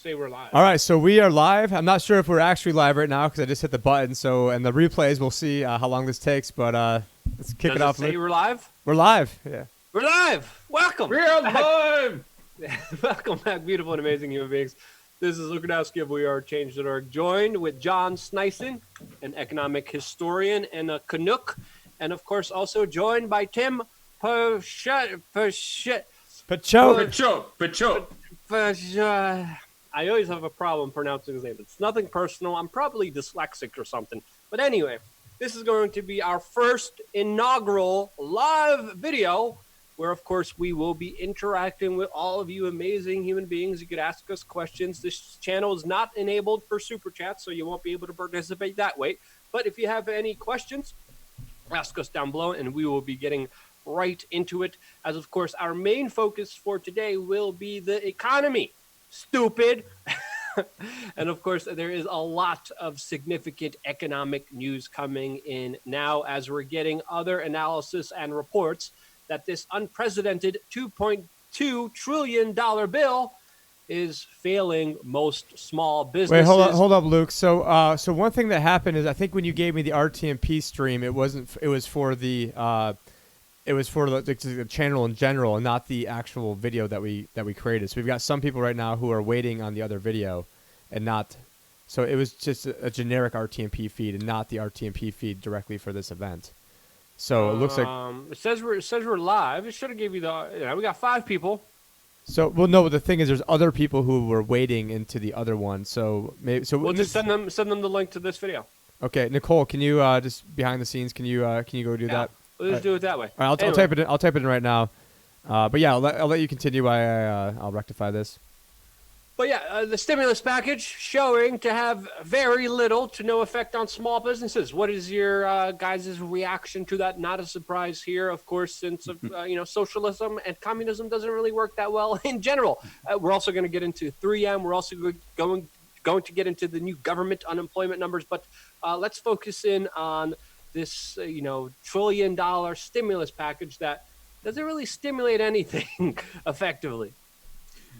Say we're live. All right, so we are live. I'm not sure if we're actually live right now because I just hit the button. So, and the replays, we'll see how long this takes. But let's kick it off. Say we're live? We're live. Yeah. We're live. Welcome. We're live. Welcome back, beautiful and amazing human beings. This is Luke Radowski of We Are Change.org, joined with John Sneisen, an economic historian and a Canuck, and of course also joined by Tim Pachot. I always have a problem pronouncing his name. It's nothing personal. I'm probably dyslexic or something. But anyway, this is going to be our first inaugural live video where, of course, we will be interacting with all of you amazing human beings. You could ask us questions. This channel is not enabled for Super Chat, so you won't be able to participate that way. But if you have any questions, ask us down below, and we will be getting right into it. As, of course, our main focus for today will be the economy. Stupid. And of course, there is a lot of significant economic news coming in now as we're getting other analysis and reports that this unprecedented $2.2 trillion bill is failing most small businesses. Wait, hold up, Luke. So one thing that happened is I think when you gave me the RTMP stream, it was for the channel in general and not the actual video that we created. So we've got some people right now who are waiting on the other video and not. So it was just a generic RTMP feed and not the RTMP feed directly for this event. So it looks like it says we're live. It should have gave you the. We got 5 people. So no, but the thing is, there's other people who were waiting into the other one. So maybe we'll just send them the link to this video. Okay, Nicole, can you just behind the scenes? Can you go do that? We'll just do it that way. All right, I'll type it in. I'll type it in right now. But yeah, I'll let you continue. I'll rectify this. But yeah, the stimulus package showing to have very little to no effect on small businesses. What is your guys' reaction to that? Not a surprise here, of course, since socialism and communism doesn't really work that well in general. We're also going to get into 3M. We're also going to get into the new government unemployment numbers. But let's focus in on this, trillion-dollar stimulus package that doesn't really stimulate anything effectively.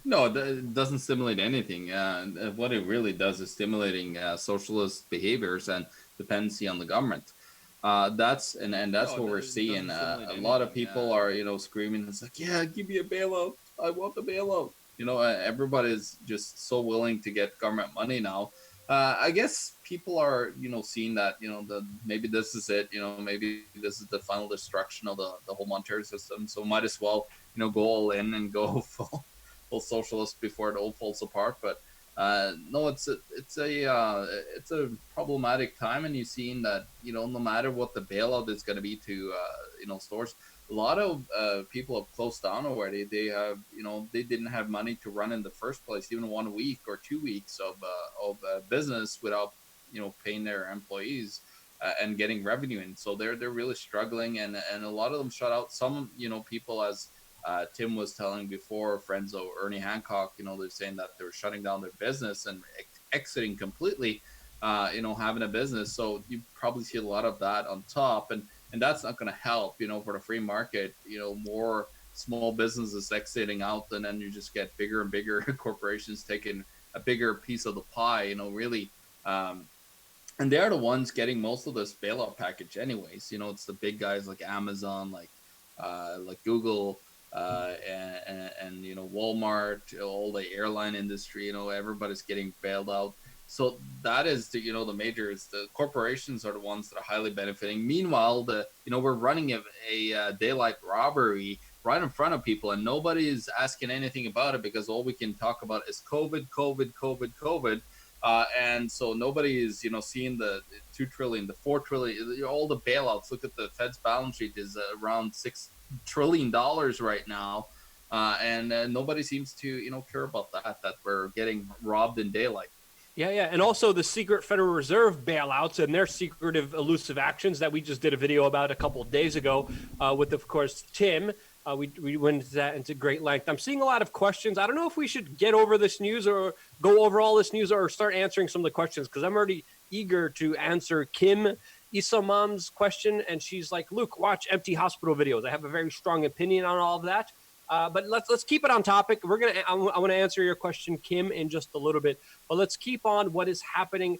No, it doesn't stimulate anything. What it really does is stimulating socialist behaviors and dependency on the government. That's what we're seeing. A lot of people are, screaming. It's like, yeah, give me a bailout. I want the bailout. Everybody's just so willing to get government money now. I guess people are, seeing that, maybe this is it. Maybe this is the final destruction of the whole monetary system. So might as well, go all in and go full socialist before it all falls apart. But no, it's a problematic time, and you've seen that no matter what the bailout is going to be to stores, a lot of people have closed down already. They have they didn't have money to run in the first place, even 1 week or 2 weeks of business without paying their employees and getting revenue in. So they're really struggling, and a lot of them shut out. Some people, as Tim was telling before, friends of Ernie Hancock, they're saying that they're shutting down their business and exiting completely, having a business. So you probably see a lot of that on top, and that's not going to help, for the free market, more small businesses exiting out, and then you just get bigger and bigger corporations taking a bigger piece of the pie, really. And they're the ones getting most of this bailout package anyways. It's the big guys like Amazon, like Google, and Walmart, all the airline industry, everybody's getting bailed out. So that is the majors. The corporations are the ones that are highly benefiting. Meanwhile, we're running a daylight robbery right in front of people, and nobody is asking anything about it because all we can talk about is COVID. And so nobody is seeing the 2 trillion, the 4 trillion, all the bailouts. Look at the Fed's balance sheet is around $6 trillion right now, and nobody seems to care about that we're getting robbed in daylight. Yeah, and also the secret Federal Reserve bailouts and their secretive, elusive actions that we just did a video about a couple of days ago with, of course, Tim. We went into that into great length. I'm seeing a lot of questions. I don't know if we should get over this news or go over all this news or start answering some of the questions, because I'm already eager to answer Kim Isamam's question. And she's like, Luke, watch empty hospital videos. I have a very strong opinion on all of that. But let's keep it on topic. I want to answer your question, Kim, in just a little bit. But let's keep on what is happening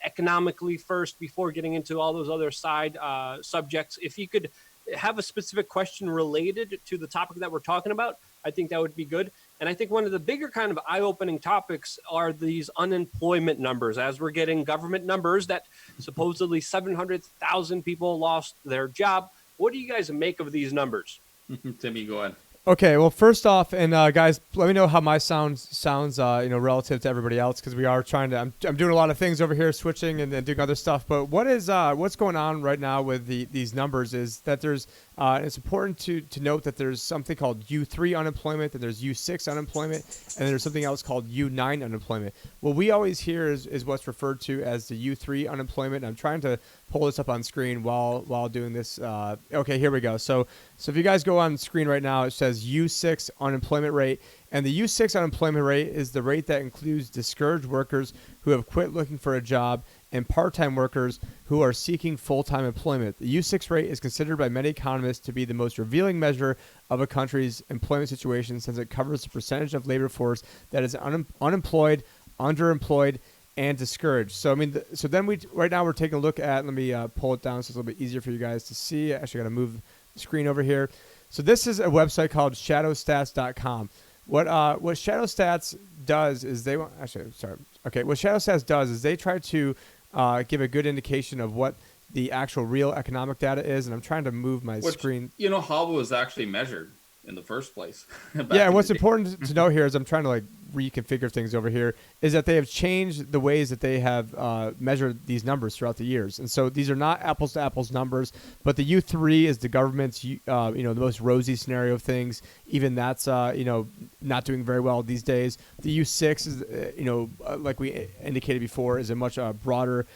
economically first before getting into all those other side subjects. If you could have a specific question related to the topic that we're talking about, I think that would be good. And I think one of the bigger kind of eye-opening topics are these unemployment numbers, as we're getting government numbers that supposedly 700,000 people lost their job. What do you guys make of these numbers? Timmy, go ahead. Okay, well, first off, and guys, let me know how my sounds relative to everybody else, because we are trying to. I'm doing a lot of things over here, switching and doing other stuff. But what's going on right now with these numbers is that there's. It's important to note that there's something called U3 unemployment, and there's U6 unemployment, and there's something else called U9 unemployment. What we always hear is what's referred to as the U3 unemployment. I'm trying to pull this up on screen while doing this. Okay, here we go. So if you guys go on screen right now, it says U6 unemployment rate. And the U6 unemployment rate is the rate that includes discouraged workers who have quit looking for a job and part-time workers who are seeking full-time employment. The U6 rate is considered by many economists to be the most revealing measure of a country's employment situation, since it covers the percentage of labor force that is unemployed, underemployed, and discouraged. So I mean, right now we're taking a look at. Let me pull it down so it's a little bit easier for you guys to see. Actually, got to move the screen over here. So this is a website called shadowstats.com. What ShadowStats does is what ShadowStats does is they try to give a good indication of what the actual real economic data is, and I'm trying to move my screen. You know how it was actually measured in the first place. Yeah, and what's important to know here is I'm trying to reconfigure things over here, is that they have changed the ways that they have measured these numbers throughout the years. And so these are not apples to apples numbers, but the U3 is the government's, the most rosy scenario of things. Even that's, not doing very well these days. The U6 is, like we indicated before, is a much broader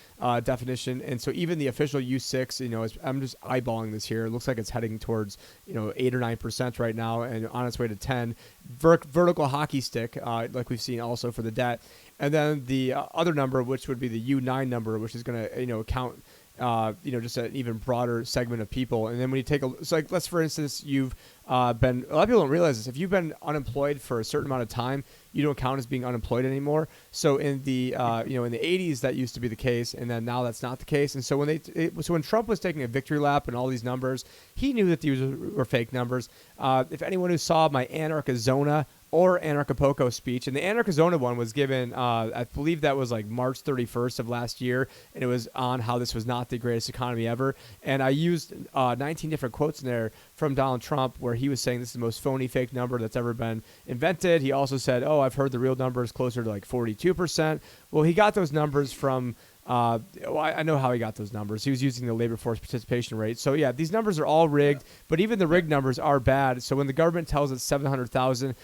definition. And so even the official U6, I'm just eyeballing this here. It looks like it's heading towards, 8 or 9% right now and on its way to 10. Vertical hockey stick, like we've seen also for the debt. And then the other number, which would be the U9 number, which is going to count just an even broader segment of people. And then when you take let's for instance, you've been, a lot of people don't realize this, if you've been unemployed for a certain amount of time, you don't count as being unemployed anymore. So in the in the 80s that used to be the case, and then now that's not the case. And so when Trump was taking a victory lap and all these numbers, he knew that these were fake numbers. If anyone who saw my Anarchizona or Anarchapulco speech, and the Anarchizona one was given, I believe that was like March 31st of last year, and it was on how this was not the greatest economy ever. And I used 19 different quotes in there from Donald Trump where he was saying this is the most phony fake number that's ever been invented. He also said, I've heard the real number is closer to like 42%. Well, he got those numbers from I know how he got those numbers. He was using the labor force participation rate. So yeah, these numbers are all rigged, but even the rigged numbers are bad. So when the government tells us 700,000,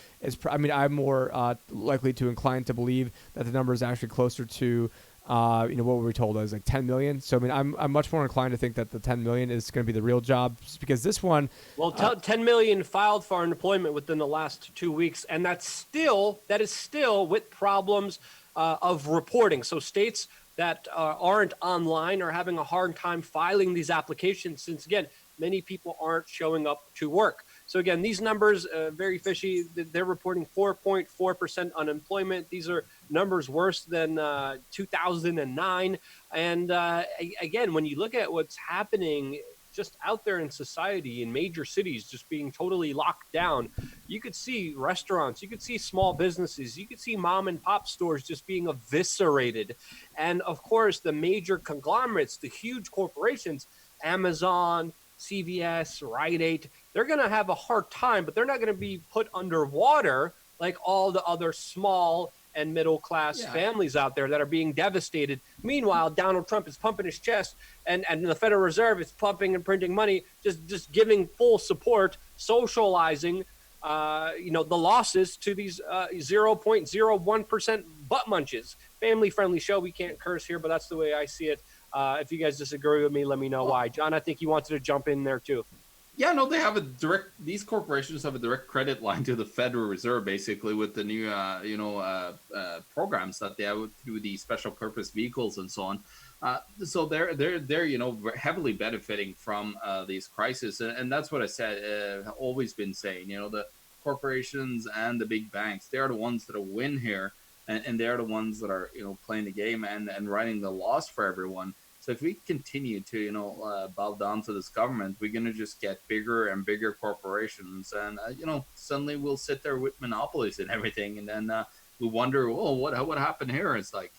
I'm more likely to incline to believe that the number is actually closer to what were we told? It was like 10 million. So I'm much more inclined to think that the 10 million is going to be the real job, because this one. Well, 10 million filed for unemployment within the last 2 weeks, and that is still with problems of reporting. So states that aren't online are having a hard time filing these applications, since again, many people aren't showing up to work. So again, these numbers, very fishy. They're reporting 4.4% unemployment. These are numbers worse than 2009. And again, when you look at what's happening just out there in society, in major cities, just being totally locked down, you could see restaurants, you could see small businesses, you could see mom and pop stores just being eviscerated. And of course, the major conglomerates, the huge corporations, Amazon, CVS, Rite Aid, they're going to have a hard time, but they're not going to be put underwater like all the other small and middle-class families out there that are being devastated. Meanwhile, Donald Trump is pumping his chest, and the Federal Reserve is pumping and printing money, just giving full support, socializing, the losses to these 0.01% butt munches. Family-friendly show. We can't curse here, but that's the way I see it. If you guys disagree with me, let me know why. John, I think you wanted to jump in there too. Yeah, no, they have a direct. These corporations have a direct credit line to the Federal Reserve, basically, with the new, programs that they have through the special purpose vehicles and so on. So they're heavily benefiting from these crises, and that's what I said. Always been saying, the corporations and the big banks, they are the ones that are win here, and they're the ones that are playing the game and writing the laws for everyone. So if we continue to, bow down to this government, we're going to just get bigger and bigger corporations. And, suddenly we'll sit there with monopolies and everything. And then we wonder, oh, what happened here? It's like,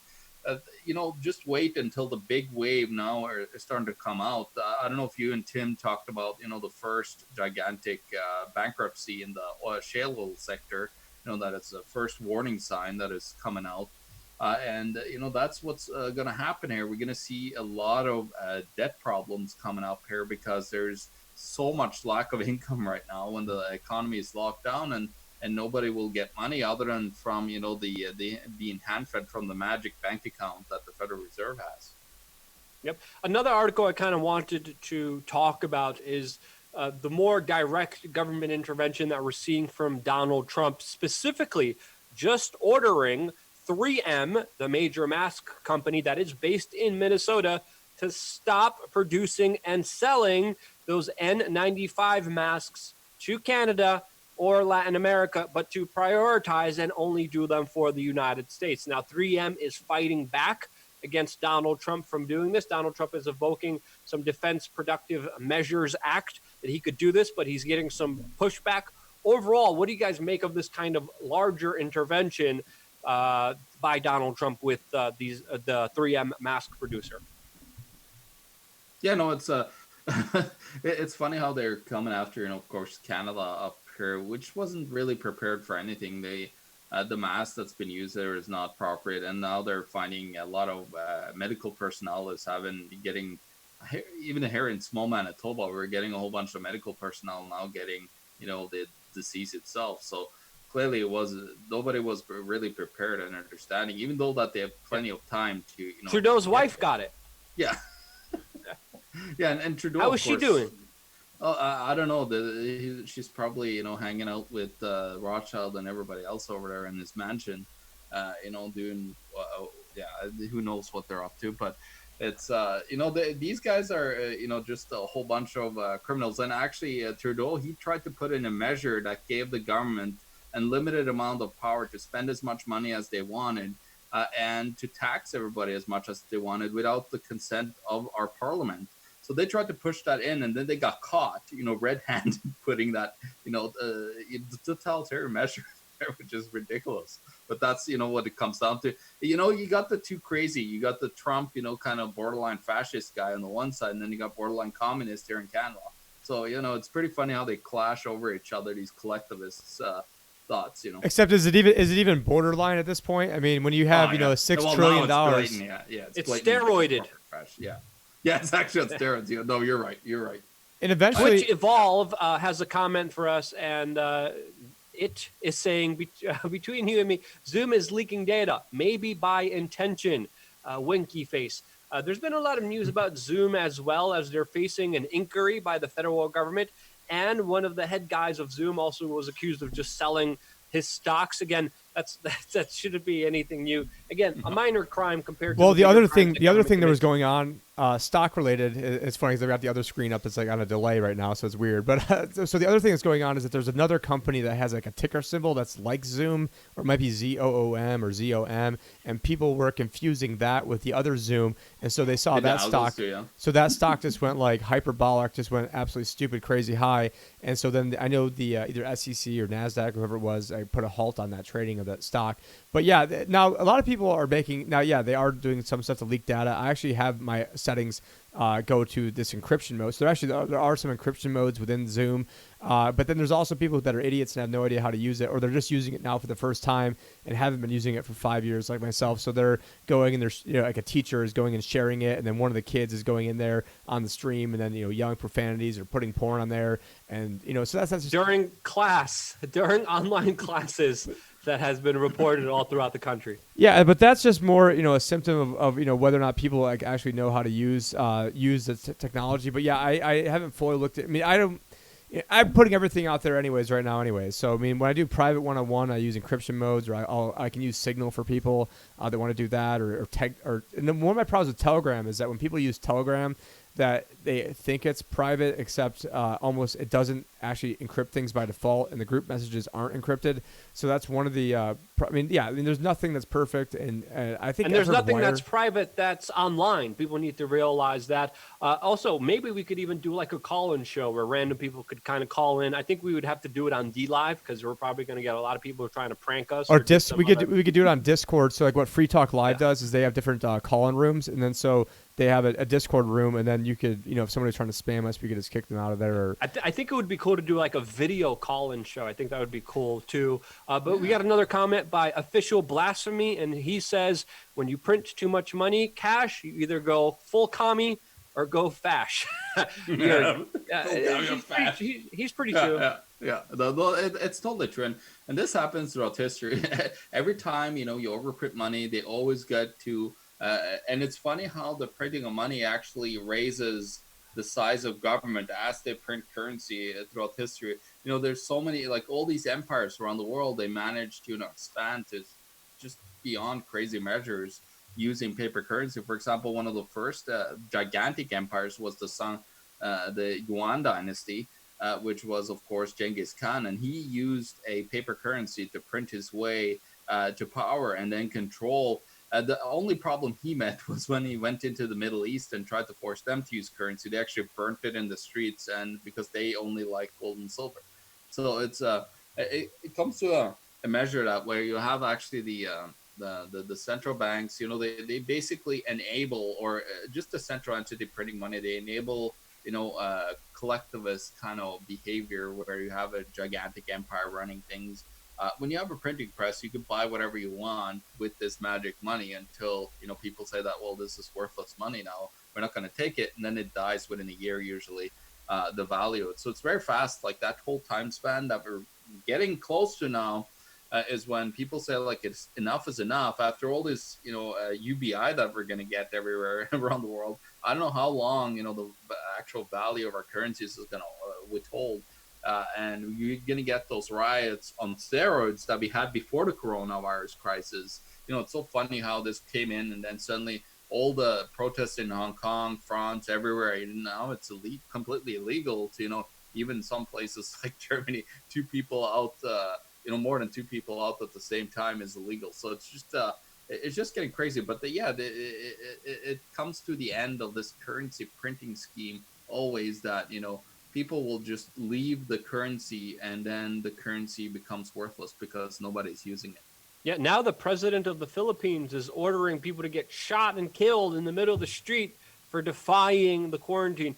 just wait until the big wave now are starting to come out. I don't know if you and Tim talked about, the first gigantic bankruptcy in the shale oil sector, that it's the first warning sign that is coming out. And that's what's going to happen here. We're going to see a lot of debt problems coming up here because there's so much lack of income right now when the economy is locked down, and nobody will get money other than from the being hand fed from the magic bank account that the Federal Reserve has. Yep. Another article I kind of wanted to talk about is the more direct government intervention that we're seeing from Donald Trump, specifically just ordering 3M, the major mask company that is based in Minnesota, to stop producing and selling those N95 masks to Canada or Latin America, but to prioritize and only do them for the United States. Now, 3M is fighting back against Donald Trump from doing this. Donald Trump is evoking some Defense Productive Measures Act that he could do this, but he's getting some pushback. Overall, what do you guys make of this kind of larger intervention by Donald Trump with the 3M mask producer? Yeah, no, it's it's funny how they're coming after, of course, Canada up here, which wasn't really prepared for anything. The mask that's been used there is not appropriate, and now they're finding a lot of medical personnel is getting even here in small Manitoba, we're getting a whole bunch of medical personnel now getting the disease itself. So clearly nobody was really prepared and understanding, even though that they have plenty of time to Trudeau's wife got it. Yeah. Yeah, and Trudeau, how is she doing? I don't know. She's probably hanging out with Rothschild and everybody else over there in his mansion, doing who knows what they're up to. But it's these guys are just a whole bunch of criminals. And actually, Trudeau, he tried to put in a measure that gave the government unlimited amount of power to spend as much money as they wanted, and to tax everybody as much as they wanted without the consent of our parliament. So they tried to push that in, and then they got caught, red-handed, putting that, totalitarian measure there, which is ridiculous. But that's, what it comes down to. You got the two crazy. You got the Trump, kind of borderline fascist guy on the one side, and then you got borderline communist here in Canada. So, it's pretty funny how they clash over each other, these collectivists' thoughts, Except is it even borderline at this point? I mean, when you have $6 trillion, it's steroided. Yeah, it's actually on steroids. No, you're right. And eventually, Twitch Evolve has a comment for us, and it is saying between you and me, Zoom is leaking data, maybe by intention. Winky face. There's been a lot of news about Zoom as well, as they're facing an inquiry by the federal government. And one of the head guys of Zoom also was accused of just selling his stocks. Again, that shouldn't be anything new. Again, a minor crime compared to. Well, the other thing that was going on, stock related. It's funny because I've got the other screen up. It's like on a delay right now, so it's weird. But so the other thing that's going on is that there's another company that has like a ticker symbol that's like Zoom, or it might be ZOOM or ZOM, and people were confusing that with the other Zoom, and so they saw that stock. So that stock just went like hyperbolic, just went absolutely stupid, crazy high. And so then I know the either SEC or NASDAQ, whoever it was, I put a halt on that trading of that stock. But yeah, now a lot of people are making, they are doing some stuff to leak data. I actually have my settings go to this encryption mode. So there are some encryption modes within Zoom. But then there's also people that are idiots and have no idea how to use it, or they're just using it now for the first time and haven't been using it for 5 years like myself. So they're going and there's, like a teacher is going and sharing it, and then one of the kids is going in there on the stream and then, yelling profanities or putting porn on there. And, so that's just during online classes. That has been reported all throughout the country. Yeah, but that's just more, a symptom of whether or not people actually know how to use the technology. But yeah, I haven't fully looked at. I mean, I'm putting everything out there anyways right now anyways. So, I mean, when I do private one-on-one, I use encryption modes, or I can use Signal for people that want to do that, and then one of my problems with Telegram is that when people use Telegram, that they think it's private, except almost it doesn't actually encrypt things by default, and the group messages aren't encrypted. So that's one of the. There's nothing that's perfect, and I think. And there's nothing that's private that's online. People need to realize that. Also, maybe we could even do like a call-in show where random people could kind of call in. I think we would have to do it on DLive because we're probably going to get a lot of people who are trying to prank us. Or we could do it on Discord. So like what Free Talk Live does is they have different call-in rooms, and then so they have a Discord room, and then you could, if somebody's trying to spam us, we could just kick them out of there. Or I think it would be cool to do like a video call-in show. I think that would be cool too. But we got another comment by Official Blasphemy, and he says, when you print too much money, cash, you either go full commie or go fash. He's pretty true. Yeah. It's totally true. And this happens throughout history. Every time, you overprint money, they always get to... and it's funny how the printing of money actually raises the size of government as they print currency throughout history. There's so many, like all these empires around the world, they managed to expand to just beyond crazy measures using paper currency. For example, one of the first gigantic empires was the Yuan dynasty, which was, of course, Genghis Khan, and he used a paper currency to print his way to power and then control. The only problem he met was when he went into the Middle East and tried to force them to use currency. They actually burnt it in the streets, and because they only like gold and silver. So it comes to a measure that where you have actually the central banks, they basically enable, or just the central entity printing money, they enable collectivist kind of behavior where you have a gigantic empire running things. When you have a printing press, you can buy whatever you want with this magic money until, people say that, well, this is worthless money now. We're not going to take it. And then it dies within a year, usually, the value. So it's very fast. Like that whole time span that we're getting close to now is when people say, like, it's enough is enough. After all this, UBI that we're going to get everywhere around the world, I don't know how long, the actual value of our currencies is going to withhold. And you're going to get those riots on steroids that we had before the coronavirus crisis. It's so funny how this came in and then suddenly all the protests in Hong Kong, France, everywhere, now it's completely illegal to, even some places like Germany, two people out, more than two people out at the same time is illegal. So it's just getting crazy. But it comes to the end of this currency printing scheme always that, people will just leave the currency and then the currency becomes worthless because nobody's using it. Yeah, now the president of the Philippines is ordering people to get shot and killed in the middle of the street for defying the quarantine.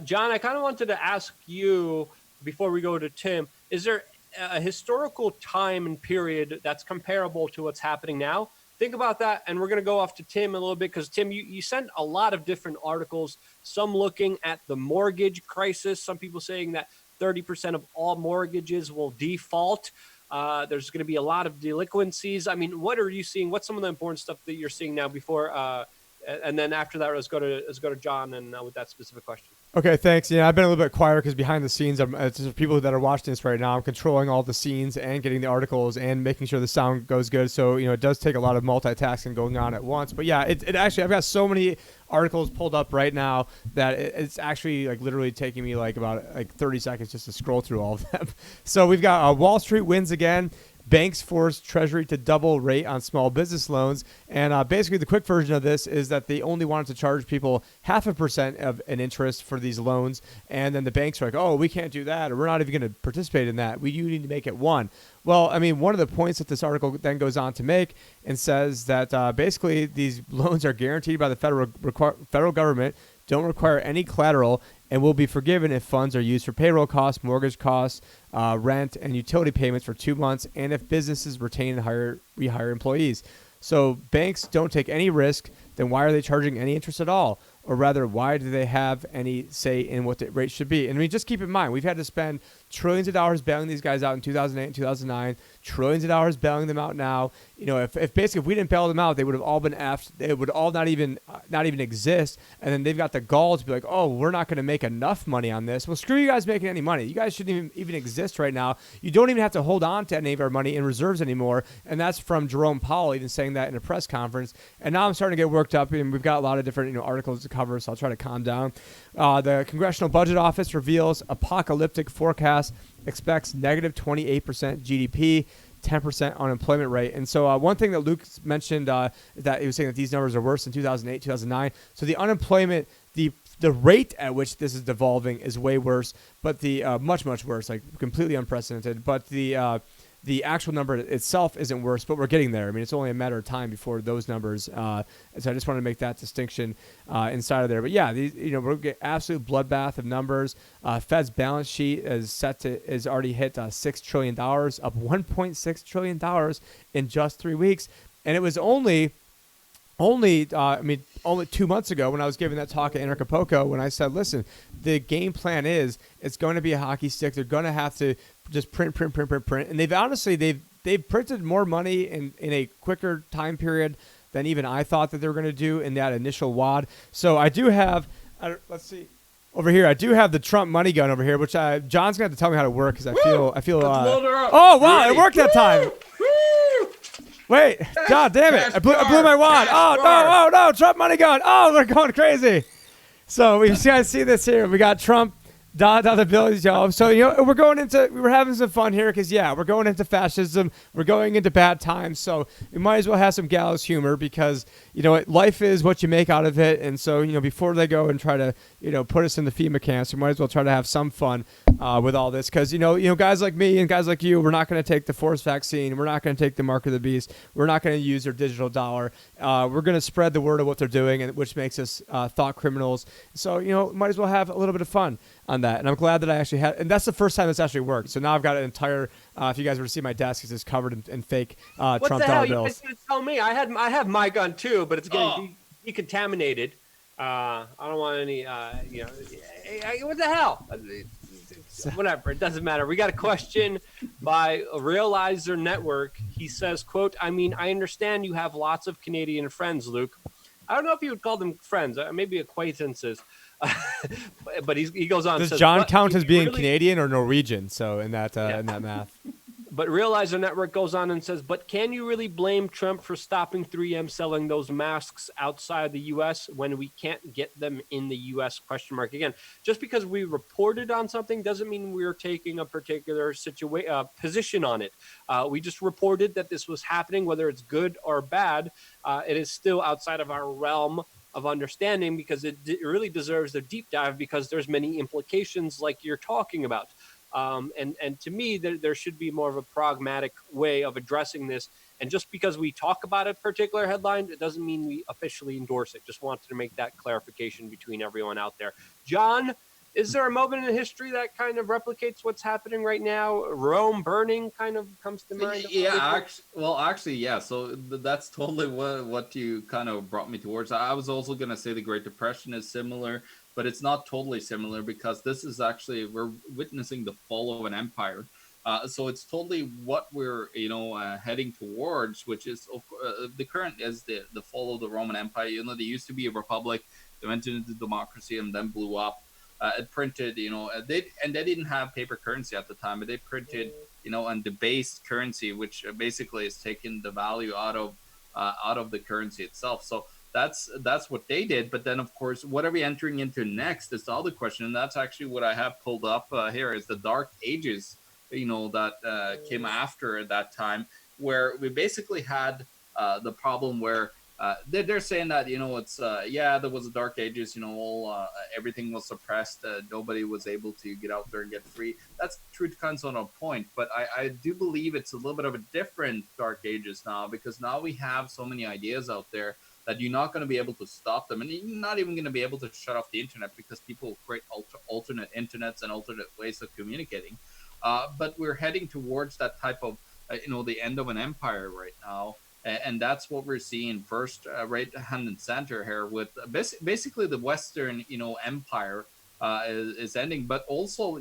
John, I kind of wanted to ask you, before we go to Tim, is there a historical time and period that's comparable to what's happening now? Think about that, and we're going to go off to Tim a little bit because, Tim, you sent a lot of different articles, some looking at the mortgage crisis, some people saying that 30% of all mortgages will default. There's going to be a lot of delinquencies. I mean, what are you seeing? What's some of the important stuff that you're seeing now before? And then after that, let's go to John and with that specific question. Okay, thanks. Yeah, I've been a little bit quieter because behind the scenes, it's just people that are watching this right now, I'm controlling all the scenes and getting the articles and making sure the sound goes good. So, it does take a lot of multitasking going on at once. But yeah, it actually, I've got so many articles pulled up right now that it's actually like literally taking me about 30 seconds just to scroll through all of them. So we've got Wall Street wins again. Banks force Treasury to double rate on small business loans. And basically the quick version of this is that they only wanted to charge people 0.5% of an interest for these loans. And then the banks are like, oh, we can't do that, or we're not even going to participate in that. You need to make it 1%. Well, I mean, one of the points that this article then goes on to make and says that basically these loans are guaranteed by the federal government, don't require any collateral, and will be forgiven if funds are used for payroll costs, mortgage costs, rent, and utility payments for 2 months, and if businesses retain and rehire employees. So banks don't take any risk, then why are they charging any interest at all? Or rather, why do they have any say in what the rate should be? And I mean, just keep in mind, we've had to spend trillions of dollars bailing these guys out in 2008 and 2009, trillions of dollars bailing them out now. You know, if basically if we didn't bail them out, they would have all been effed. They would all not even exist. And then they've got the gall to be like, oh, we're not going to make enough money on this. Well, screw you guys making any money. You guys shouldn't even exist right now. You don't even have to hold on to any of our money in reserves anymore. And that's from Jerome Powell even saying that in a press conference. And now I'm starting to get worked up, and we've got a lot of different articles to cover, so I'll try to calm down. The Congressional Budget Office reveals apocalyptic forecast, expects negative 28% GDP, 10% unemployment rate. And so one thing that Luke mentioned, that he was saying that these numbers are worse in 2008, 2009. So the unemployment, the rate at which this is devolving is way worse, but the much worse, like completely unprecedented. But the actual number itself isn't worse, but we're getting there. I mean, it's only a matter of time before those numbers. So I just wanted to make that distinction inside of there. But yeah, we're going to get absolute bloodbath of numbers. Fed's balance sheet is already hit $6 trillion, up $1.6 trillion in just 3 weeks. And it was only 2 months ago when I was giving that talk at Acapulco when I said, listen, the game plan is it's going to be a hockey stick. They're going to have to just print. And they've printed more money in a quicker time period than even I thought that they were going to do in that initial wad. So I do have, let's see, over here, I do have the Trump money gun over here, which John's going to have to tell me how to work because I feel. Oh, wow, it worked that time. Wait, God damn it. I blew my wad. Oh, no, Trump money gun. Oh, they're going crazy. So we guys see this here. We got Trump, the billions, y'all. So, we're having some fun here because, we're going into fascism. We're going into bad times. So we might as well have some gallows humor because, life is what you make out of it. And so, before they go and try to, put us in the FEMA camps, we might as well try to have some fun with all this because, guys like me and guys like you, we're not going to take the forced vaccine. We're not going to take the mark of the beast. We're not going to use their digital dollar. We're going to spread the word of what they're doing, and which makes us thought criminals. So, might as well have a little bit of fun on that. And I'm glad that I actually had, and that's the first time it's actually worked. So now I've got an entire, if you guys were to see my desk, it's just covered in fake Trump dollar bills. You tell me. I have my gun too, but it's getting decontaminated. I don't want any, what the hell? Whatever, it doesn't matter. We got a question by Realizer Network. He says, quote, I understand you have lots of Canadian friends, Luke. I don't know if you would call them friends, maybe acquaintances. But he goes on. Does says, John count as being Canadian or Norwegian? So in that math. But Realizer Network goes on and says, but can you really blame Trump for stopping 3M selling those masks outside the U.S. when we can't get them in the U.S.? ? Again, just because we reported on something doesn't mean we're taking a particular position on it. We just reported that this was happening, whether it's good or bad. It is still outside of our realm of understanding because it really deserves a deep dive because there's many implications like you're talking about. And to me, there should be more of a pragmatic way of addressing this. And just because we talk about a particular headline, it doesn't mean we officially endorse it. Just wanted to make that clarification between everyone out there. John, is there a moment in history that kind of replicates what's happening right now? Rome burning kind of comes to mind? Actually, yeah. So that's totally what you kind of brought me towards. I was also going to say the Great Depression is similar, but it's not totally similar because this is actually, we're witnessing the fall of an empire. So it's totally what we're, heading towards, which is the current is the fall of the Roman Empire. They used to be a republic, they went into democracy and then blew up. It printed, they didn't have paper currency at the time, but they printed, and debased currency, which basically is taking the value out of the currency itself. So that's what they did. But then, of course, what are we entering into next is the other question. And that's actually what I have pulled up here is the Dark Ages, that came after that time, where we basically had the problem where they're saying that, it's, there was a Dark Ages, everything was suppressed. Nobody was able to get out there and get free. That's true to kind of a point. But I do believe it's a little bit of a different Dark Ages now, because now we have so many ideas out there that you're not going to be able to stop them. And you're not even going to be able to shut off the internet because people create alternate internets and alternate ways of communicating. But we're heading towards that type of, the end of an empire right now. And that's what we're seeing first, right hand and center here with basically the Western, empire is ending. But also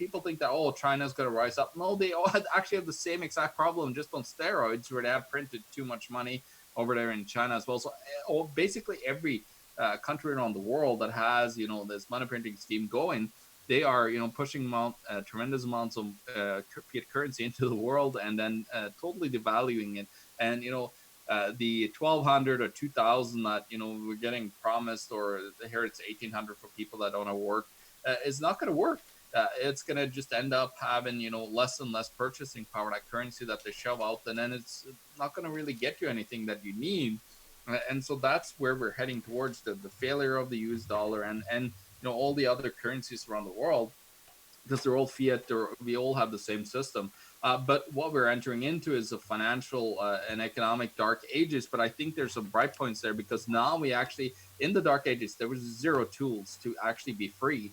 people think that, oh, China's going to rise up. No, they all actually have the same exact problem, just on steroids, where they have printed too much money over there in China as well. So basically every country around the world that has, this money printing scheme going, they are, pushing tremendous amounts of fiat currency into the world, and then totally devaluing it. And, the 1,200 or 2,000 that, we're getting promised, or here it's 1,800 for people that don't have work, is not going to work. It's going to just end up having, less and less purchasing power, that currency that they shove out, and then it's not going to really get you anything that you need. And so that's where we're heading towards, the failure of the US dollar and all the other currencies around the world, because they're all fiat, or we all have the same system. But what we're entering into is a financial and economic dark ages. But I think there's some bright points there, because now we actually, in the dark ages, there was zero tools to actually be free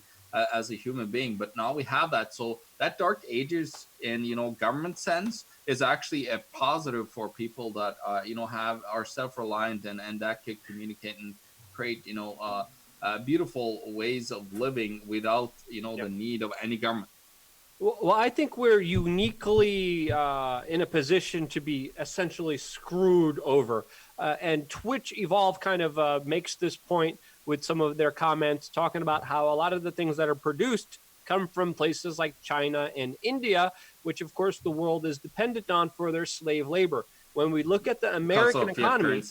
as a human being. But now we have that. So that dark ages in, government sense is actually a positive for people that, are self-reliant and that can communicate and create, beautiful ways of living without, the need of any government. Well, I think we're uniquely in a position to be essentially screwed over. And Twitch Evolve kind of makes this point with some of their comments, talking about how a lot of the things that are produced come from places like China and India, which, of course, the world is dependent on for their slave labor. When we look at the American economy,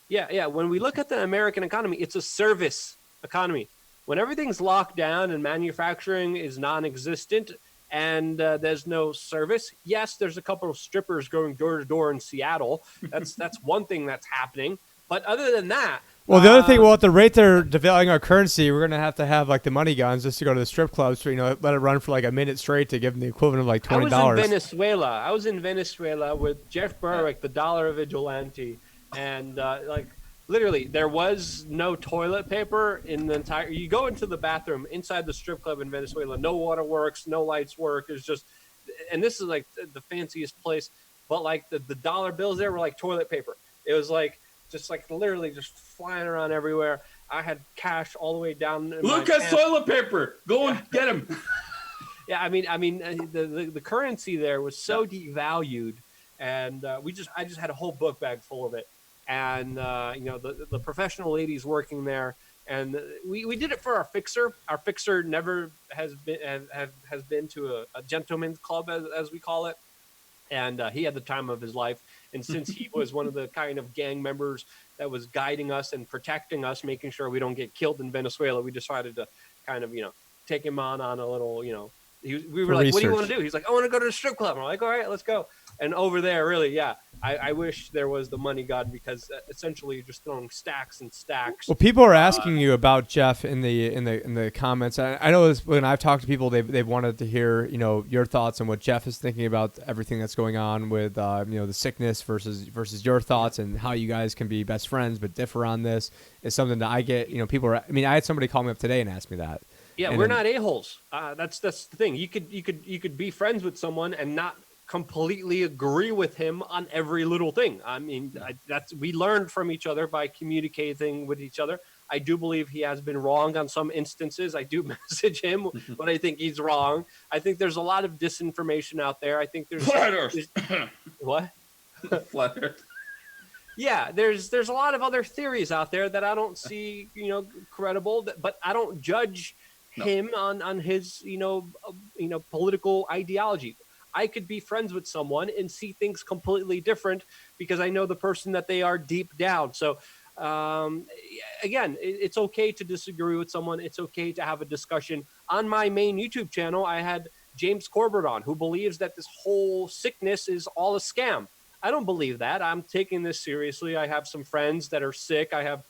when we look at the American economy, it's a service economy. When everything's locked down and manufacturing is non-existent, and there's no service. Yes, there's a couple of strippers going door to door in Seattle. That's one thing that's happening. But other than that, well, the other thing, at the rate they're devaluing our currency, we're gonna have like the money guns just to go to the strip clubs for, let it run for like a minute straight to give them the equivalent of like $20. I was in Venezuela with Jeff Berwick, the dollar vigilante, and literally, there was no toilet paper in the entire. You go into the bathroom inside the strip club in Venezuela. No water works, no lights work. It's just, and this is like the fanciest place, but like the dollar bills there were like toilet paper. It was like just like literally just flying around everywhere. I had cash all the way down. Lucas, toilet paper. Go and get him. Yeah, I mean, the currency there was so devalued, and I just had a whole book bag full of it. And the professional ladies working there, and we did it for our fixer. Our fixer never has been to a gentleman's club, as we call it, and he had the time of his life. And since he was one of the kind of gang members that was guiding us and protecting us, making sure we don't get killed in Venezuela, we decided to kind of take him on a little we were like, what do you want to do? He's like, I want to go to the strip club. And we're like, all right, let's go. And over there, really, I wish there was the money god, because essentially you're just throwing stacks and stacks. Well, people are asking you about Jeff in the comments. I know this, when I've talked to people, they've wanted to hear your thoughts on what Jeff is thinking about everything that's going on with the sickness versus your thoughts, and how you guys can be best friends but differ on this. Is something that I get. People are. I mean, I had somebody call me up today and ask me that. Yeah, and we're not a-holes. That's the thing. You could be friends with someone and not completely agree with him on every little thing. I mean, we learned from each other by communicating with each other. I do believe he has been wrong on some instances. I do message him when I think he's wrong. I think there's a lot of disinformation out there. I think there's what? Flat Earth. Yeah, there's a lot of other theories out there that I don't see, credible, but I don't judge him on his, political ideology. I could be friends with someone and see things completely different because I know the person that they are deep down. So, again, it's okay to disagree with someone. It's okay to have a discussion. On my main YouTube channel, I had James Corbett on, who believes that this whole sickness is all a scam. I don't believe that. I'm taking this seriously. I have some friends that are sick. I have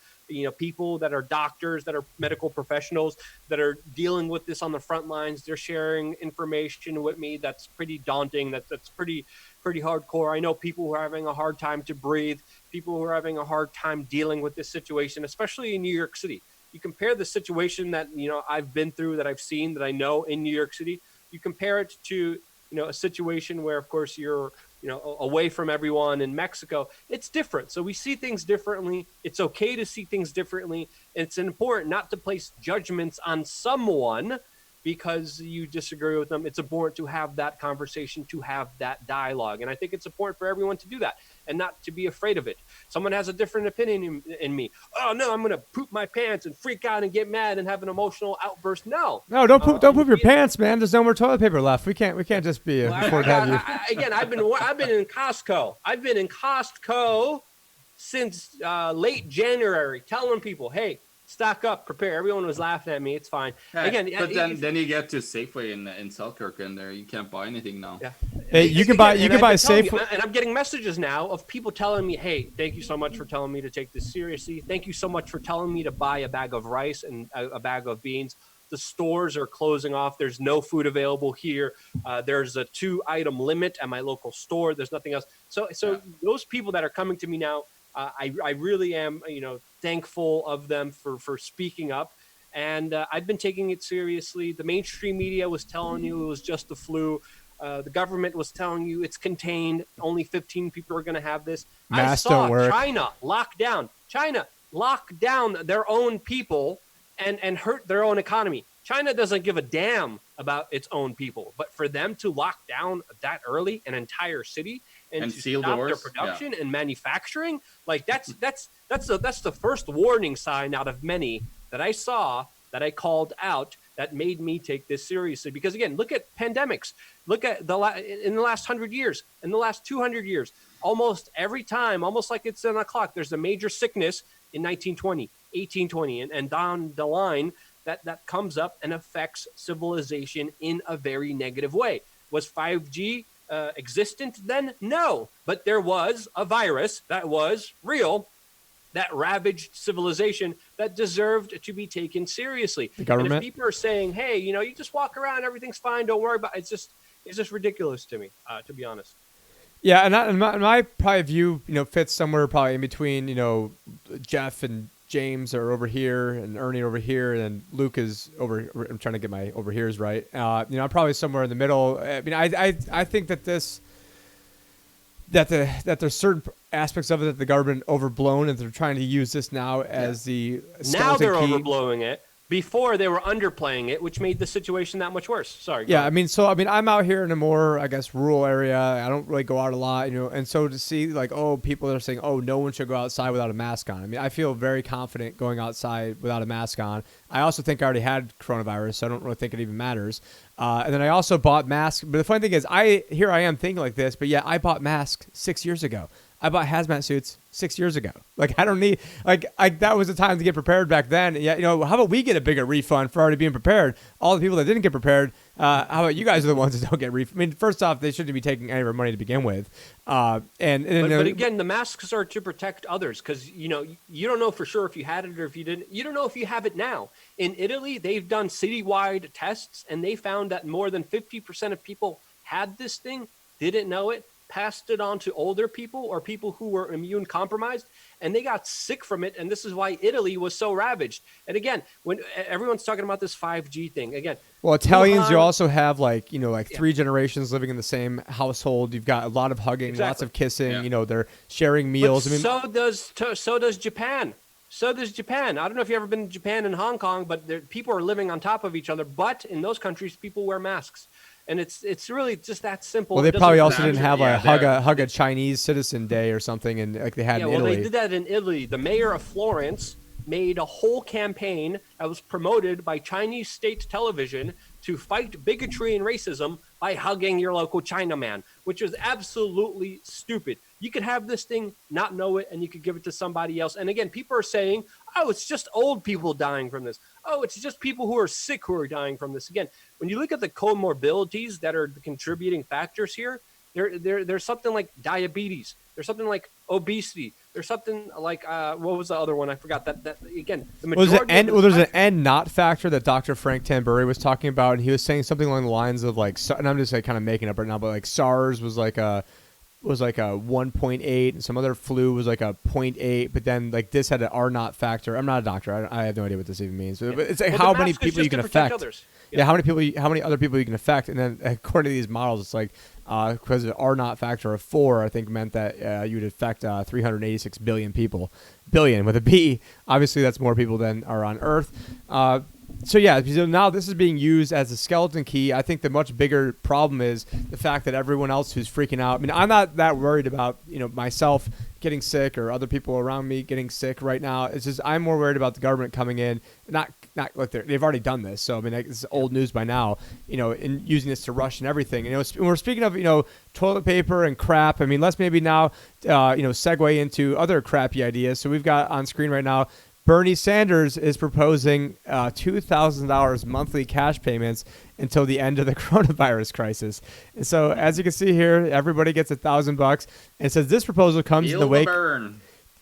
people that are doctors, that are medical professionals that are dealing with this on the front lines. They're sharing information with me that's pretty daunting. That's pretty hardcore. I know people who are having a hard time to breathe, people who are having a hard time dealing with this situation, especially in New York City. You compare the situation that, I've been through, that I've seen, that I know in New York City. You compare it to, a situation where, of course, you're away from everyone in Mexico. It's different. So we see things differently. It's okay to see things differently. It's important not to place judgments on someone because you disagree with them. It's important to have that conversation, to have that dialogue. And I think it's important for everyone to do that and not to be afraid of it. Someone has a different opinion in me. Oh, no, I'm going to poop my pants and freak out and get mad and have an emotional outburst. No, don't poop your pants, man. There's no more toilet paper left. We can't just be afford to have you. Again, I've been in Costco. I've been in Costco since late January, telling people, hey, stock up, prepare. Everyone was laughing at me. It's fine. Again, but then you get to Safeway in Selkirk, and there you can't buy anything now. Yeah. Hey, you can buy Safeway, and I'm getting messages now of people telling me, "Hey, thank you so much for telling me to take this seriously. Thank you so much for telling me to buy a bag of rice and a bag of beans. The stores are closing off. There's no food available here. There's a 2-item limit at my local store. There's nothing else." So those people that are coming to me now, I really am, thankful of them for speaking up. And I've been taking it seriously. The mainstream media was telling you it was just the flu. The government was telling you it's contained. Only 15 people are going to have this. Masks I saw don't work. China lock down their own people and hurt their own economy. China doesn't give a damn about its own people, but for them to lock down that early an entire city and to seal stop doors, their production and manufacturing, like that's the first warning sign out of many that I saw, that I called out, that made me take this seriously. Because again, look at pandemics. Look at in the last 100 years, in the last 200 years, almost every time, almost like it's on a clock, there's a major sickness in 1920, 1820, and down the line that comes up and affects civilization in a very negative way. Was 5G existent then? No, but there was a virus that was real, that ravaged civilization, that deserved to be taken seriously. The government. And if people are saying, "Hey, you just walk around, everything's fine, don't worry about it," it's just ridiculous to me, to be honest. Yeah, and my probably view, fits somewhere probably in between, Jeff and James are over here and Ernie over here, and then Luke is over. I'm trying to get my over here's right. I'm probably somewhere in the middle. I mean, I think that there's certain aspects of it that the government overblown, and they're trying to use this now as the now they're key. Overblowing it. Before they were underplaying it, which made the situation that much worse. Sorry. Yeah, I'm out here in a more, I guess, rural area. I don't really go out a lot, and so to see people that are saying, "Oh, no one should go outside without a mask on." I mean, I feel very confident going outside without a mask on. I also think I already had coronavirus, so I don't really think it even matters. And then I also bought masks. But the funny thing is, I am thinking like this, but yeah, I bought masks 6 years ago. I bought hazmat suits 6 years ago. I don't need, that was the time to get prepared back then. Yeah, how about we get a bigger refund for already being prepared? All the people that didn't get prepared, how about you guys are the ones that don't get refund? I mean, first off, they shouldn't be taking any of our money to begin with. But again, the masks are to protect others, because, you don't know for sure if you had it or if you didn't. You don't know if you have it now. In Italy, they've done citywide tests, and they found that more than 50% of people had this thing, didn't know it, passed it on to older people or people who were immune compromised, and they got sick from it. And this is why Italy was so ravaged. And again, when everyone's talking about this 5G thing, again, well, Italians, you also have 3 generations living in the same household. You've got a lot of hugging, lots of kissing. Yeah. They're sharing meals. But so does Japan. So does Japan. I don't know if you've ever been to Japan and Hong Kong, but people are living on top of each other. But in those countries, people wear masks. And it's really just that simple. Well, they probably also didn't have hug a Chinese citizen day or something, and like they had in Italy. Well, they did that in Italy. The mayor of Florence made a whole campaign that was promoted by Chinese state television to fight bigotry and racism by hugging your local Chinaman, which was absolutely stupid. You could have this thing, not know it, and you could give it to somebody else. And again, people are saying, "Oh, it's just old people dying from this. Oh, it's just people who are sick who are dying from this." Again, when you look at the comorbidities that are the contributing factors here, there's something like diabetes. There's something like obesity. There's something like what was the other one? I forgot. That again, the majority. There's an and not factor that Dr. Frank Tamburri was talking about, and he was saying something along the lines of and I'm just kind of making up right now, but SARS was like a 1.8, and some other flu was like a 0.8, but then this had an R naught factor. I'm not a doctor. I have no idea what this even means. But it's how many people you can affect. Yeah, how many other people you can affect, and then according to these models, it's because of the R naught factor of 4, I think meant that you'd affect 386 billion people, billion with a B. Obviously, that's more people than are on Earth. So yeah, so now this is being used as a skeleton key. I think the much bigger problem is the fact that everyone else who's freaking out. I mean, I'm not that worried about myself getting sick or other people around me getting sick right now. It's just I'm more worried about the government coming in, not like they've already done this. So I mean, it's old news by now. In using this to rush and everything. When we're speaking of toilet paper and crap. I mean, let's maybe now segue into other crappy ideas. So we've got on screen right now, Bernie Sanders is proposing $2,000 monthly cash payments until the end of the coronavirus crisis. And so, as you can see here, everybody gets $1,000. And it says this proposal comes in the wake.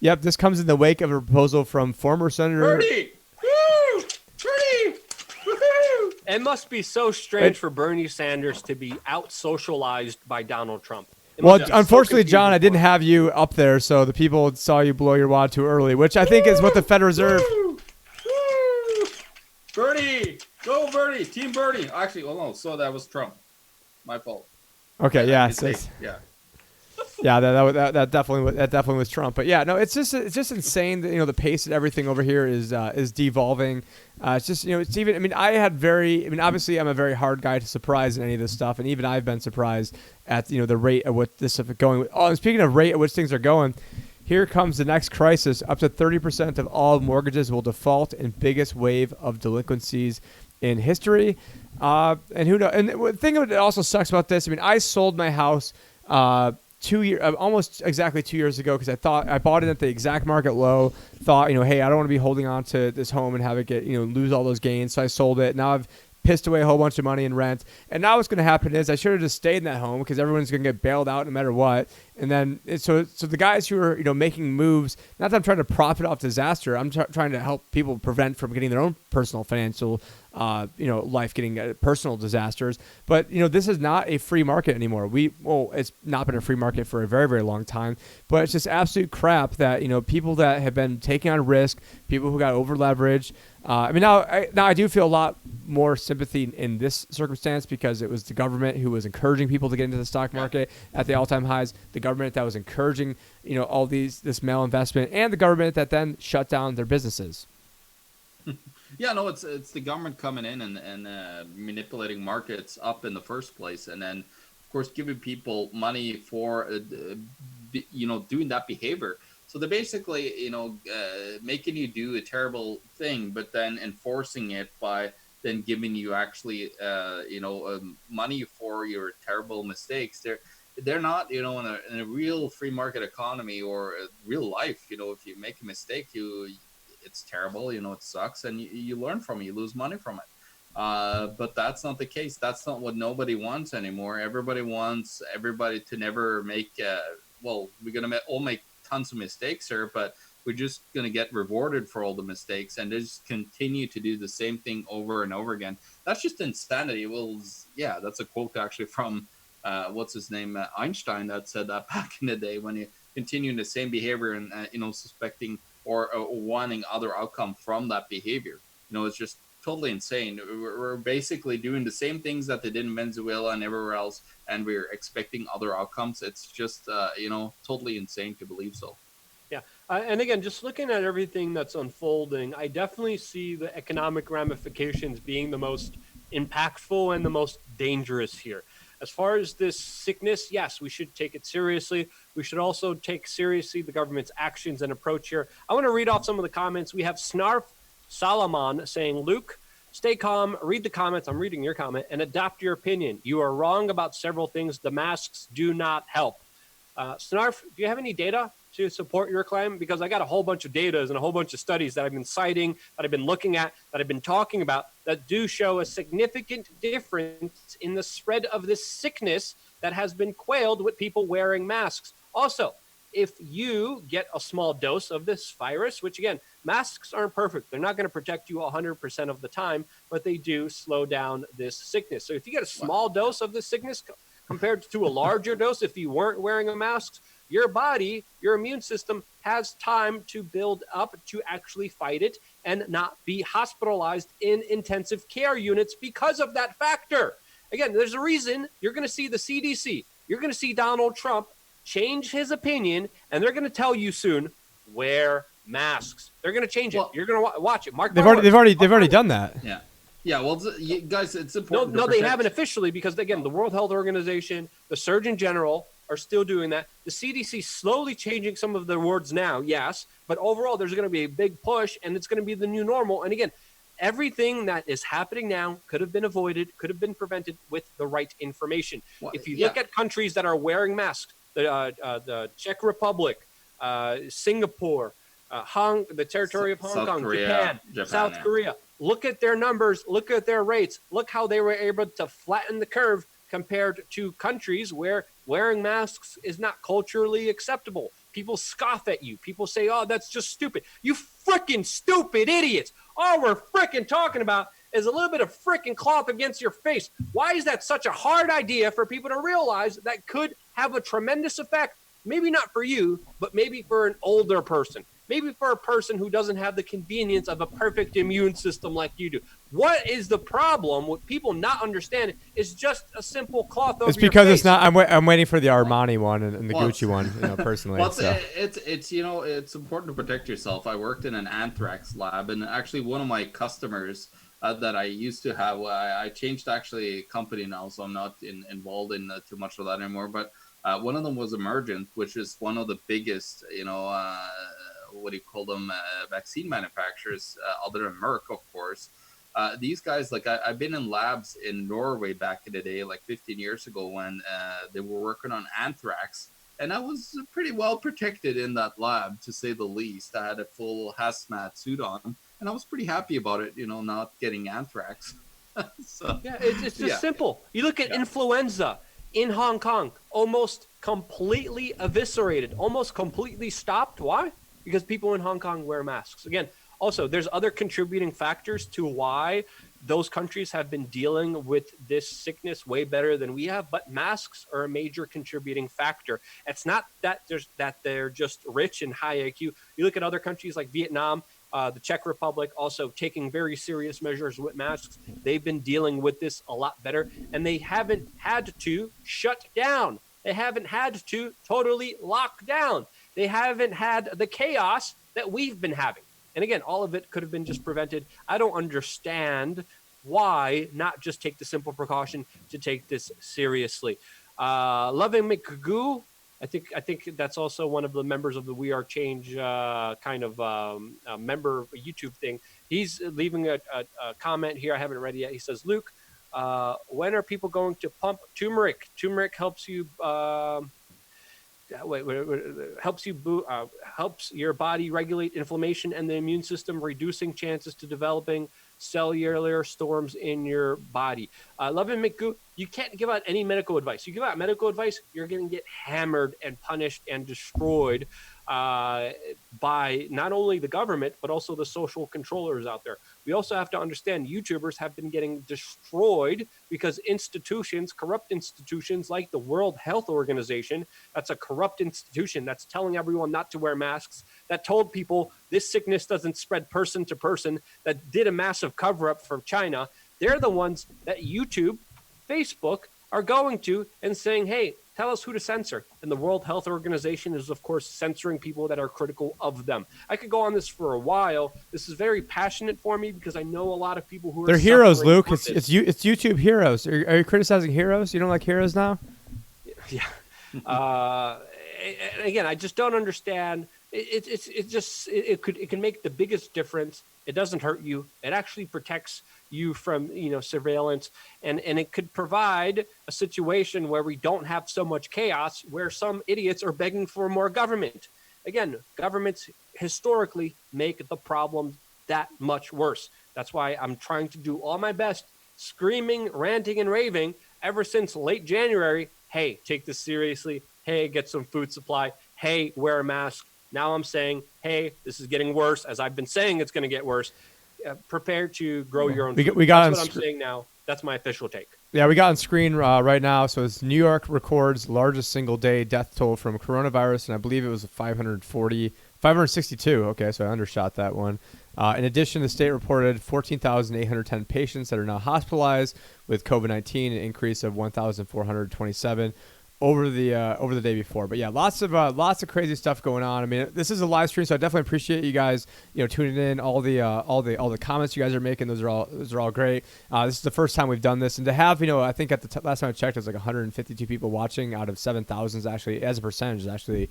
Yep, this comes in the wake of a proposal from former Senator Bernie. Woo! Bernie. Woo-hoo! It must be so strange for Bernie Sanders to be out-socialized by Donald Trump. Well, unfortunately, John, I didn't have you up there, so the people saw you blow your wad too early, which I think is what the Federal Reserve. Woo! Bernie, go Bernie, Team Bernie. Actually, oh no, so that was Trump. My fault. Okay, yeah, yeah. Yeah, that definitely was Trump. But yeah, no, it's just insane that the pace of everything over here is devolving. It's just it's even. I mean, obviously I'm a very hard guy to surprise in any of this stuff, and even I've been surprised at the rate at what this stuff is going. Oh, and speaking of rate at which things are going, here comes the next crisis. Up to 30% of all mortgages will default in biggest wave of delinquencies in history. And who knows? And the thing that also sucks about this, I mean, I sold my house. Almost exactly 2 years ago, because I bought it at the exact market low. Thought, hey, I don't want to be holding on to this home and have it get, lose all those gains. So I sold it. Now I've pissed away a whole bunch of money in rent. And now what's going to happen is I should have just stayed in that home because everyone's going to get bailed out no matter what. And then so the guys who are making moves, not that I'm trying to profit off disaster, I'm trying to help people prevent from getting their own personal financial life getting personal disasters. But this is not a free market anymore. It's not been a free market for a very, very long time. But it's just absolute crap that people that have been taking on risk, people who got over leveraged. Now I do feel a lot more sympathy in this circumstance because it was the government who was encouraging people to get into the stock market at the all-time highs. The government that was encouraging all this malinvestment, and the government that then shut down their businesses. Yeah, no, it's the government coming in and manipulating markets up in the first place, and then of course giving people money for doing that behavior. So they're basically making you do a terrible thing, but then enforcing it by then giving you actually money for your terrible mistakes. They're not in a real free market economy or real life. If you make a mistake, it's terrible, it sucks, and you learn from it, you lose money from it. But that's not the case. That's not what nobody wants anymore. Everybody wants everybody to never make, we're going to all make tons of mistakes here, but we're just going to get rewarded for all the mistakes and just continue to do the same thing over and over again. That's just insanity. Well, yeah, that's a quote actually from, what's his name, Einstein, that said that back in the day, when you continue the same behavior and, suspecting or wanting other outcome from that behavior. It's just totally insane. We're basically doing the same things that they did in Venezuela and everywhere else, and we're expecting other outcomes. It's just, totally insane to believe so. Yeah. And again, just looking at everything that's unfolding, I definitely see the economic ramifications being the most impactful and the most dangerous here. As far as this sickness, yes, we should take it seriously. We should also take seriously the government's actions and approach here. I want to read off some of the comments. We have Snarf Salaman saying, Luke, stay calm, read the comments. I'm reading your comment, and adapt your opinion. You are wrong about several things. The masks do not help. Snarf, do you have any data to support your claim? Because I got a whole bunch of data and a whole bunch of studies that I've been citing, that I've been looking at, that I've been talking about, that do show a significant difference in the spread of this sickness that has been quailed with people wearing masks. Also, if you get a small dose of this virus, which again, masks aren't perfect. They're not going to protect you 100% of the time, but they do slow down this sickness. So if you get a small dose of this sickness compared to a larger dose, if you weren't wearing a mask, your body, your immune system has time to build up to actually fight it and not be hospitalized in intensive care units because of that factor. Again, there's a reason you're going to see the CDC, you're going to see Donald Trump change his opinion, and they're going to tell you soon, wear masks. They're going to change it. Well, You're going to watch it. Mark. They've already done that. Yeah. Yeah, well, guys, it's important. No, they haven't officially, because again, the World Health Organization, the Surgeon General are still doing that. The CDC slowly changing some of their words now, yes, but overall, there's going to be a big push, and it's going to be the new normal. And again, everything that is happening now could have been avoided, could have been prevented with the right information. Well, if you look at countries that are wearing masks, the Czech Republic, Singapore, the territory of Hong Kong, Japan, South Korea. Look at their numbers. Look at their rates. Look how they were able to flatten the curve compared to countries where wearing masks is not culturally acceptable. People scoff at you. People say, oh, that's just stupid. You freaking stupid idiots. All we're freaking talking about is a little bit of freaking cloth against your face. Why is that such a hard idea for people to realize that could have a tremendous effect? Maybe not for you, but maybe for an older person. Maybe for a person who doesn't have the convenience of a perfect immune system like you do. What is the problem with people not understanding? It's just a simple cloth over your face. It's because it's not. I'm waiting for the Armani one and the Gucci one, personally. Well, it's important to protect yourself. I worked in an anthrax lab, and actually one of my customers that I used to have, I changed actually company now, so I'm not involved in too much of that anymore. But one of them was Emergent, which is one of the biggest, what do you call them, vaccine manufacturers, other than Merck, of course. These guys, like I've been in labs in Norway back in the day, like 15 years ago, when they were working on anthrax, and I was pretty well protected in that lab, to say the least. I had a full hazmat suit on, and I was pretty happy about it, not getting anthrax. So, yeah, it's just simple. You look at influenza in Hong Kong, almost completely eviscerated, almost completely stopped. Why? Because people in Hong Kong wear masks. Again, also, there's other contributing factors to why those countries have been dealing with this sickness way better than we have, but masks are a major contributing factor. It's not that they're just rich and high IQ. You look at other countries like Vietnam, the Czech Republic, also taking very serious measures with masks. They've been dealing with this a lot better, and they haven't had to shut down. They haven't had to totally lock down. They haven't had the chaos that we've been having. And again, all of it could have been just prevented. I don't understand why not just take the simple precaution to take this seriously. Loving McGoo, I think that's also one of the members of the We Are Change member YouTube thing. He's leaving a comment here. I haven't read it yet. He says, Luke, when are people going to pump turmeric? Turmeric helps you helps your body regulate inflammation and the immune system, reducing chances to developing cellular storms in your body. Lovin McGoo, you can't give out any medical advice. You give out medical advice, you're going to get hammered and punished and destroyed by not only the government, but also the social controllers out there. We also have to understand YouTubers have been getting destroyed because institutions, corrupt institutions like the World Health Organization, that's a corrupt institution that's telling everyone not to wear masks, that told people this sickness doesn't spread person to person, that did a massive cover-up for China. They're the ones that YouTube, Facebook are going to and saying, hey, tell us who to censor. And the World Health Organization is, of course, censoring people that are critical of them. I could go on this for a while. This is very passionate for me because I know a lot of people who are— They're heroes, Luke. It's YouTube heroes. Are you criticizing heroes? You don't like heroes now? Yeah. Again, I just don't understand. It can make the biggest difference. It doesn't hurt you. It actually protects you from surveillance, and it could provide a situation where we don't have so much chaos, where some idiots are begging for more government. Again, governments historically make the problem that much worse. That's why I'm trying to do all my best, screaming, ranting, and raving ever since late January. Hey, take this seriously. Hey, get some food supply. Hey, wear a mask. Now I'm saying, hey, this is getting worse. As I've been saying, it's going to get worse. Prepare to grow your own food. That's what I'm saying now. That's my official take. Yeah, we got on screen right now. So it's New York records largest single day death toll from coronavirus, and I believe it was 562. Okay, so I undershot that one. In addition, the state reported 14,810 patients that are now hospitalized with COVID-19, an increase of 1,427 over the day before. But yeah, lots of crazy stuff going on. I mean, this is a live stream, so I definitely appreciate you guys, tuning in. All the comments you guys are making, those are all great. This is the first time we've done this, and to have, I think at the last time I checked, it was like 152 people watching out of 7,000 is actually, as a percentage, is actually,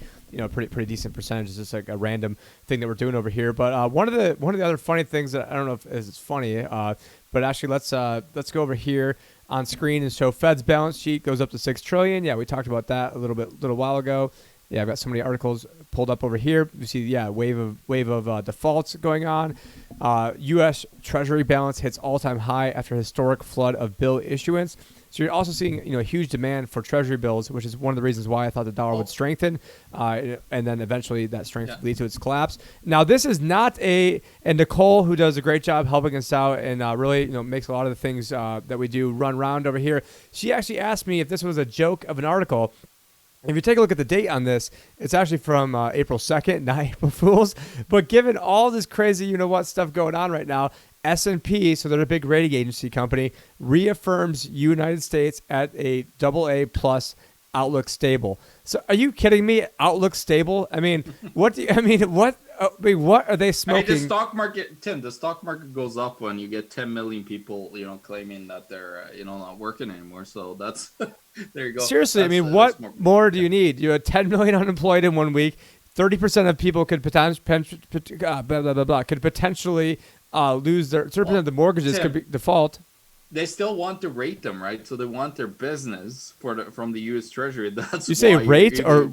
pretty decent percentage. It's just like a random thing that we're doing over here. But one of the other funny things that I don't know if it's funny, but actually let's go over here on screen and show Fed's balance sheet goes up to $6 trillion. Yeah, we talked about that a little while ago. Yeah, I've got so many articles pulled up over here. You see, wave of defaults going on. U.S. Treasury balance hits all-time high after historic flood of bill issuance. So you're also seeing, a huge demand for Treasury bills, which is one of the reasons why I thought the dollar would strengthen, and then eventually that strength would lead to its collapse. Now, this is not and Nicole, who does a great job helping us out and really, makes a lot of the things that we do run round over here. She actually asked me if this was a joke of an article. If you take a look at the date on this, it's actually from April 2nd, not April Fool's. But given all this crazy, stuff going on right now, S&P, so they're a big rating agency company, reaffirms United States at a AA plus outlook stable. So are you kidding me? Outlook stable? I mean, what are they smoking? The stock market, Tim, the stock market goes up when you get 10 million people, claiming that they're, not working anymore. So that's, there you go. Seriously, what more do you need? You had 10 million unemployed in 1 week. 30% of people could potentially lose their 30% of the mortgages could be default. They still want to rate them, right? So they want their business from the U.S. Treasury. That's you say rate or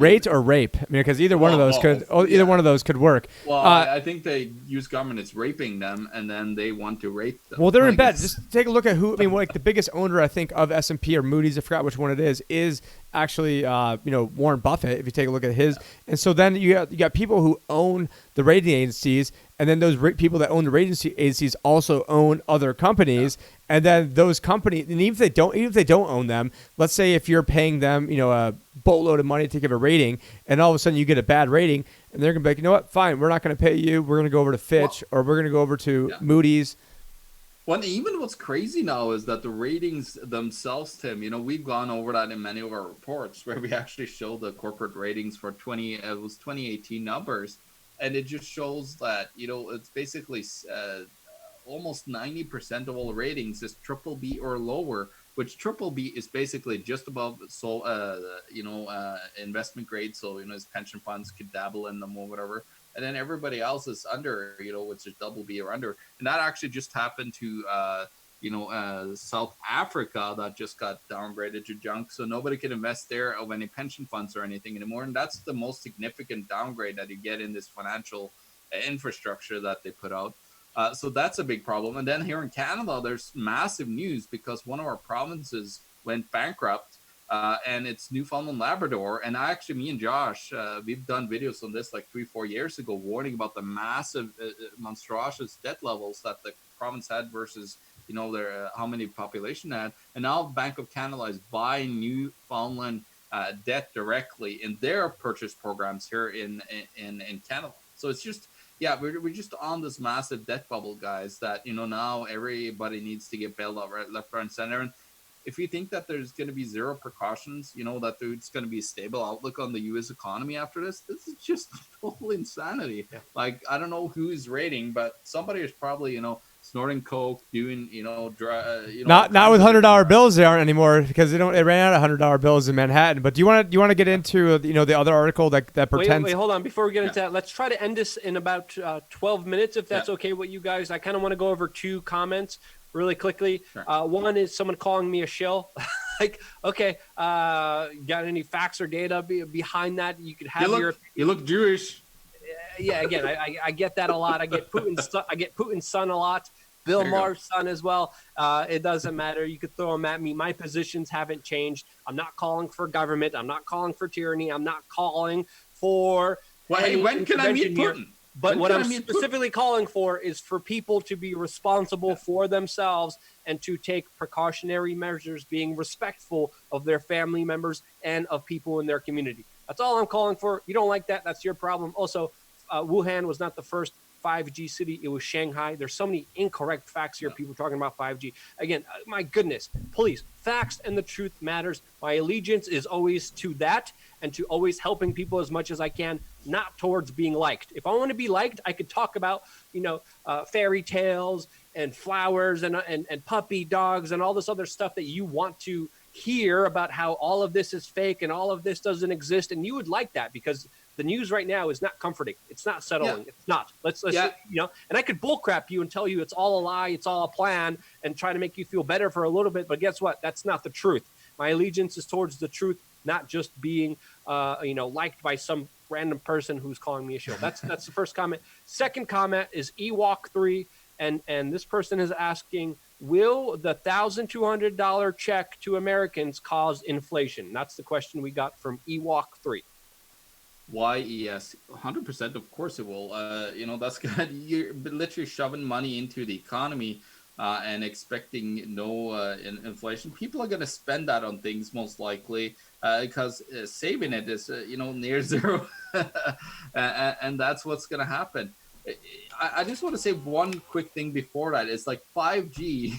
rape? I mean, because either one of those could work. Well, I think the U.S. government is raping them, and then they want to rate them. Well, they're in bed. Just take a look at who. I mean, like the biggest owner, I think, of S&P or Moody's. I forgot which one it is actually Warren Buffett. If you take a look at his, and so then you got people who own the rating agencies. And then those people that own the rating agencies also own other companies, and then those companies, and even if they don't own them, let's say if you're paying them, a boatload of money to give a rating, and all of a sudden you get a bad rating, and they're gonna be like, you know what, fine, we're not gonna pay you, we're gonna go over to Fitch, or we're gonna go over to Moody's. Well, even what's crazy now is that the ratings themselves, Tim, we've gone over that in many of our reports where we actually show the corporate ratings for 2018 numbers. And it just shows that, it's basically almost 90% of all ratings is BBB or lower, which BBB is basically just above investment grade. So, his pension funds could dabble in them or whatever. And then everybody else is under, which is BB or under. And that actually just happened to, South Africa that just got downgraded to junk. So nobody can invest there of any pension funds or anything anymore. And that's the most significant downgrade that you get in this financial infrastructure that they put out. So that's a big problem. And then here in Canada, there's massive news because one of our provinces went bankrupt, and it's Newfoundland Labrador. And me and Josh, we've done videos on this like 3-4 years ago, warning about the massive, monstrous debt levels that the province had versus their how many population had, and now Bank of Canada is buying Newfoundland debt directly in their purchase programs here in Canada. So it's just we're just on this massive debt bubble, guys. That now everybody needs to get bailed out right, left, right, and center. And if you think that there's going to be zero precautions, that there's going to be a stable outlook on the U.S. economy after this is just total insanity. Yeah. Like I don't know who's rating, but somebody is probably snorting coke, doing not with $100 bills they aren't anymore because they ran out of $100 bills in Manhattan. But do you want to get into the other article that pretends? Wait, hold on. Before we get into that, let's try to end this in about 12 minutes if that's okay with you guys. I kind of want to go over 2 comments really quickly. Sure. One is someone calling me a shill. Like, okay, got any facts or data behind that? You could have you look Jewish. Yeah, again, I get that a lot. I get Putin's son a lot. Bill Maher's son as well. It doesn't matter. You could throw them at me. My positions haven't changed. I'm not calling for government. I'm not calling for tyranny. I'm not calling for. Well, hey, when can I meet Putin? But what I'm specifically calling for is for people to be responsible for themselves and to take precautionary measures, being respectful of their family members and of people in their community. That's all I'm calling for. You don't like that, that's your problem. Also, Wuhan was not the first 5G city. It was Shanghai. There's so many incorrect facts here. People talking about 5G. Again, my goodness, please, facts and the truth matters. My allegiance is always to that and to always helping people as much as I can, not towards being liked. If I want to be liked, I could talk about, fairy tales and flowers and puppy dogs and all this other stuff that you want to hear about, how all of this is fake and all of this doesn't exist. And you would like that, because the news right now is not comforting. It's not settling. It's not. Let's and I could bullcrap you and tell you it's all a lie, it's all a plan, and try to make you feel better for a little bit. But guess what? That's not the truth. My allegiance is towards the truth, not just being, liked by some random person who's calling me a shill. That's the first comment. Second comment is Ewok3, and this person is asking, will the $1,200 check to Americans cause inflation? That's the question we got from Ewok3. YES, 100%. Of course it will. That's good. You're literally shoving money into the economy and expecting no inflation. People are going to spend that on things most likely because saving it is, near zero. And that's what's going to happen. I just want to say one quick thing before that. It's like 5G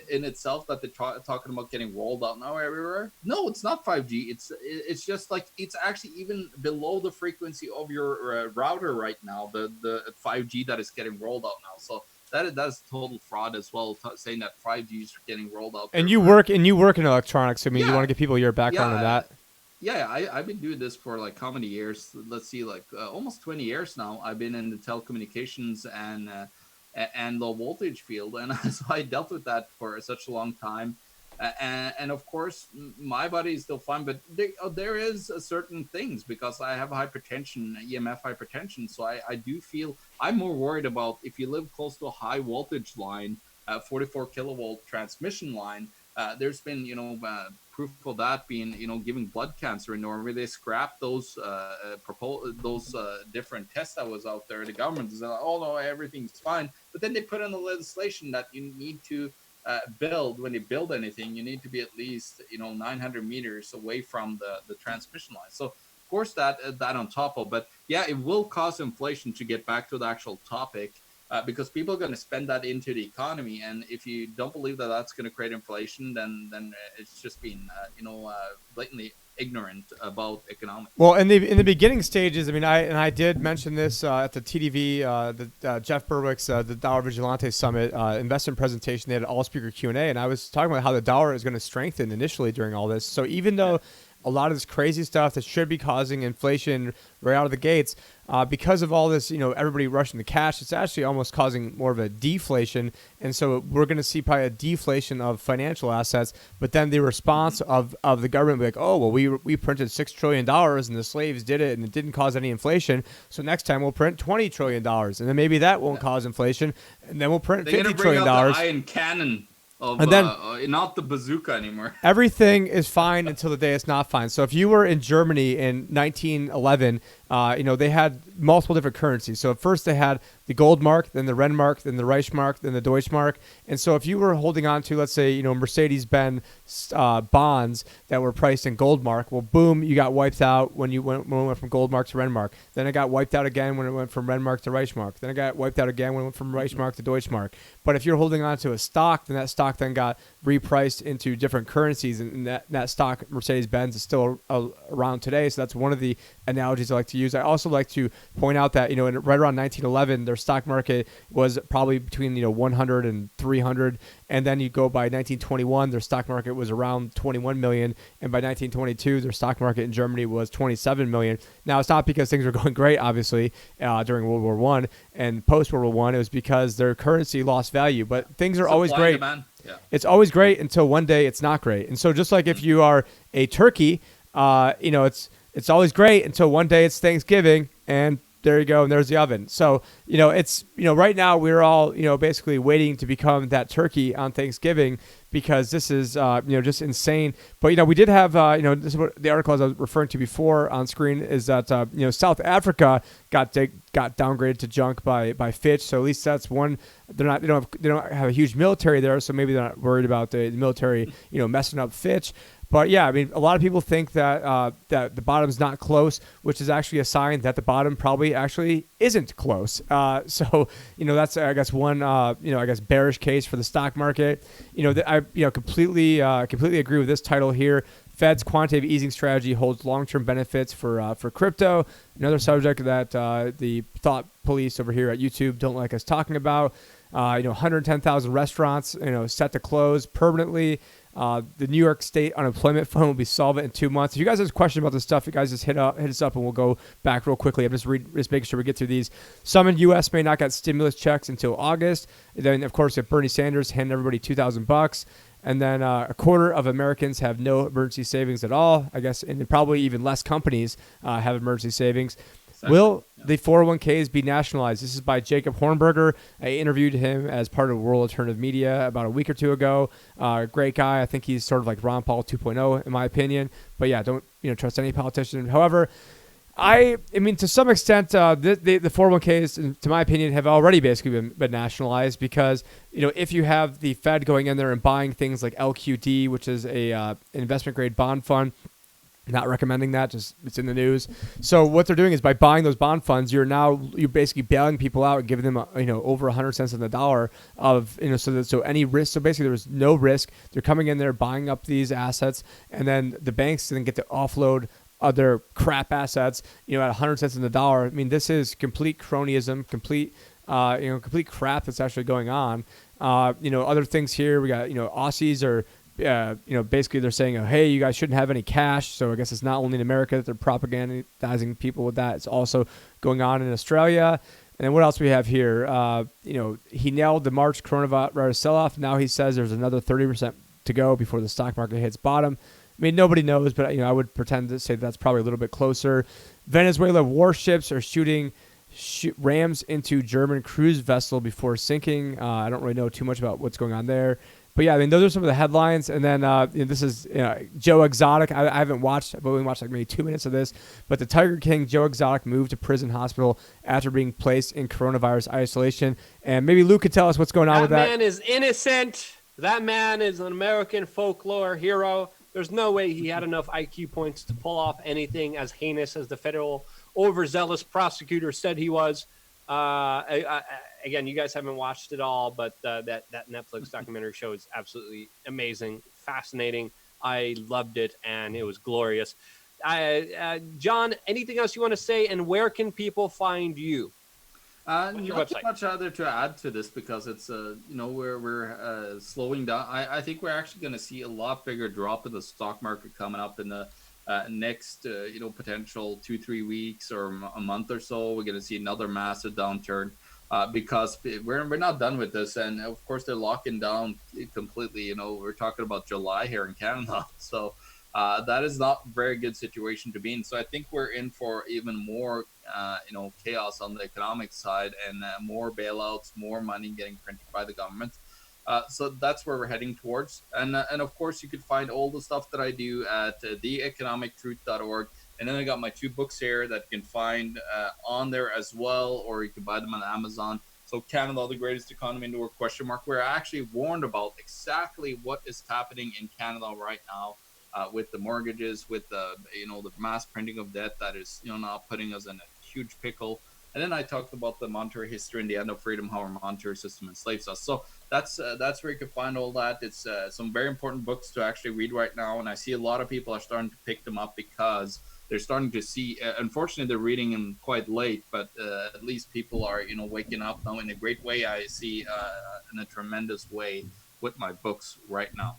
in itself that they're talking about getting rolled out now everywhere. No, it's not 5G. It's just like, it's actually even below the frequency of your router right now, the 5G that is getting rolled out now. So that is total fraud as well, saying that 5G is getting rolled out. And you work in electronics. I mean, you want to give people your background on that? Yeah, I've been doing this for like how many years? Let's see, almost 20 years now. I've been in the telecommunications and low voltage field, and so I dealt with that for such a long time. And of course, my body is still fine, but there is certain things, because I have hypertension, EMF hypertension. So I do feel I'm more worried about if you live close to a high voltage line, 44 kilovolt transmission line. There's been, proof of that being, giving blood cancer in Norway. They scrapped those different tests that was out there. The government is like, oh no, everything's fine. But then they put in the legislation that you need to when you build anything, you need to be at least 900 meters away from the transmission line. So of course that on top of, but yeah, it will cause inflation, to get back to the actual topic. Because people are going to spend that into the economy, and if you don't believe that that's going to create inflation, then it's just being blatantly ignorant about economics. Well, in the beginning stages, I mean, I did mention this at the TDV, the Jeff Berwick's the Dollar Vigilante Summit investment presentation. They had an all-speaker Q&A, and I was talking about how the dollar is going to strengthen initially during all this. So even though a lot of this crazy stuff that should be causing inflation right out of the gates, because of all this, everybody rushing to cash, it's actually almost causing more of a deflation. And so we're going to see probably a deflation of financial assets. But then the response of the government will be like, oh, well, we printed $6 trillion and the slaves did it and it didn't cause any inflation. So next time we'll print $20 trillion. And then maybe that won't cause inflation. And then we'll print $50 trillion. The iron cannon. And then not the bazooka anymore. Everything is fine until the day it's not fine. So if you were in Germany in 1911, they had multiple different currencies. So at first they had the gold mark, then the Renmark, then the Reichsmark, then the Deutschmark. And so if you were holding on to, let's say, Mercedes-Benz bonds that were priced in gold mark, well, boom, you got wiped out when it went from gold mark to Renmark. Then it got wiped out again when it went from Renmark to Reichsmark. Then it got wiped out again when it went from Reichsmark to Deutschmark. But if you're holding on to a stock, then that stock then got repriced into different currencies, and that stock, Mercedes-Benz, is still around today. So that's one of the analogies I like to use. I also like to point out that, right around 1911, their stock market was probably between, 100 and 300. And then you go by 1921, their stock market was around 21 million. And by 1922, their stock market in Germany was 27 million. Now, it's not because things were going great, obviously, during World War I and post-World War I. It was because their currency lost value. But things are always great. Yeah. It's always great until one day it's not great. And so just like if you are a turkey, it's always great until one day it's Thanksgiving, and there you go, and there's the oven. So, it's, right now we're all, basically waiting to become that turkey on Thanksgiving, because this is, just insane. But, we did have, this is what the article I was referring to before on screen is that, South Africa got downgraded to junk by Fitch. So at least that's one. They don't have a huge military there, so maybe they're not worried about the military, messing up Fitch. But yeah, I mean, a lot of people think that that the bottom's not close, which is actually a sign that the bottom probably actually isn't close. So that's I guess one I guess bearish case for the stock market. I completely agree with this title here. Fed's quantitative easing strategy holds long-term benefits for crypto. Another subject that the thought police over here at YouTube don't like us talking about. 110,000 restaurants set to close permanently. The New York State unemployment fund will be solvent in 2 months. If you guys have a question about this stuff, you guys just hit us up and we'll go back real quickly. I'm just making sure we get through these. Some in U.S. may not get stimulus checks until August. And then, of course, if Bernie Sanders handed everybody $2,000. And then a quarter of Americans have no emergency savings at all. I guess, and probably even less companies have emergency savings. Will the 401ks be nationalized? This is by Jacob Hornberger. I interviewed him as part of World Alternative Media about a week or two ago. Great guy. I think he's sort of like Ron Paul 2.0 in my opinion. But yeah, don't trust any politician. However, I mean, to some extent, the 401ks, to my opinion, have already basically been nationalized because, if you have the Fed going in there and buying things like LQD, which is a investment grade bond fund, not recommending that, just it's in the news. So what they're doing is by buying those bond funds, you're basically bailing people out and giving them over 100 cents on the dollar of so any risk. So basically there's no risk. They're coming in there buying up these assets, and then the banks then get to offload other crap assets at 100 cents on the dollar. I mean, this is complete cronyism, complete crap that's actually going on. Other things here we got Aussies are. Basically they're saying, hey, you guys shouldn't have any cash. So I guess it's not only in America that they're propagandizing people with that. It's also going on in Australia. And then what else we have here? He nailed the March coronavirus sell-off. Now he says there's another 30% to go before the stock market hits bottom. I mean, nobody knows, but I would pretend to say that's probably a little bit closer. Venezuela warships are shooting rams into German cruise vessel before sinking. I don't really know too much about what's going on there. But yeah, I mean, those are some of the headlines. And then this is Joe Exotic. I haven't watched, I've only watched like maybe 2 minutes of this. But the Tiger King, Joe Exotic, moved to prison hospital after being placed in coronavirus isolation. And maybe Luke could tell us what's going on with that. That man is innocent. That man is an American folklore hero. There's no way he had enough IQ points to pull off anything as heinous as the federal overzealous prosecutor said he was. Again, you guys haven't watched it all, but that Netflix documentary show is absolutely amazing, fascinating. I loved it, and it was glorious. John, anything else you want to say, and where can people find you? Not too much other to add to this because it's we're slowing down. I think we're actually going to see a lot bigger drop in the stock market coming up in the next potential 2-3 weeks or a month or so. We're going to see another massive downturn because we're not done with this, and of course they're locking down completely. We're talking about July here in Canada, so that is not a very good situation to be in. So I think we're in for even more chaos on the economic side and more bailouts, more money getting printed by the government. So that's where we're heading towards. And of course, you could find all the stuff that I do at theeconomictruth.org. And then I got my 2 books here that you can find on there as well, or you can buy them on Amazon. So Canada, the greatest economy in the world, ? We're actually warned about exactly what is happening in Canada right now with the mortgages, with the mass printing of debt that is now putting us in a huge pickle. And then I talked about the monetary history and the end of freedom, how our monetary system enslaves us. So that's where you can find all that. It's some very important books to actually read right now. And I see a lot of people are starting to pick them up because they're starting to see, unfortunately, they're reading them quite late, but at least people are, waking up now in a great way. I see in a tremendous way with my books right now.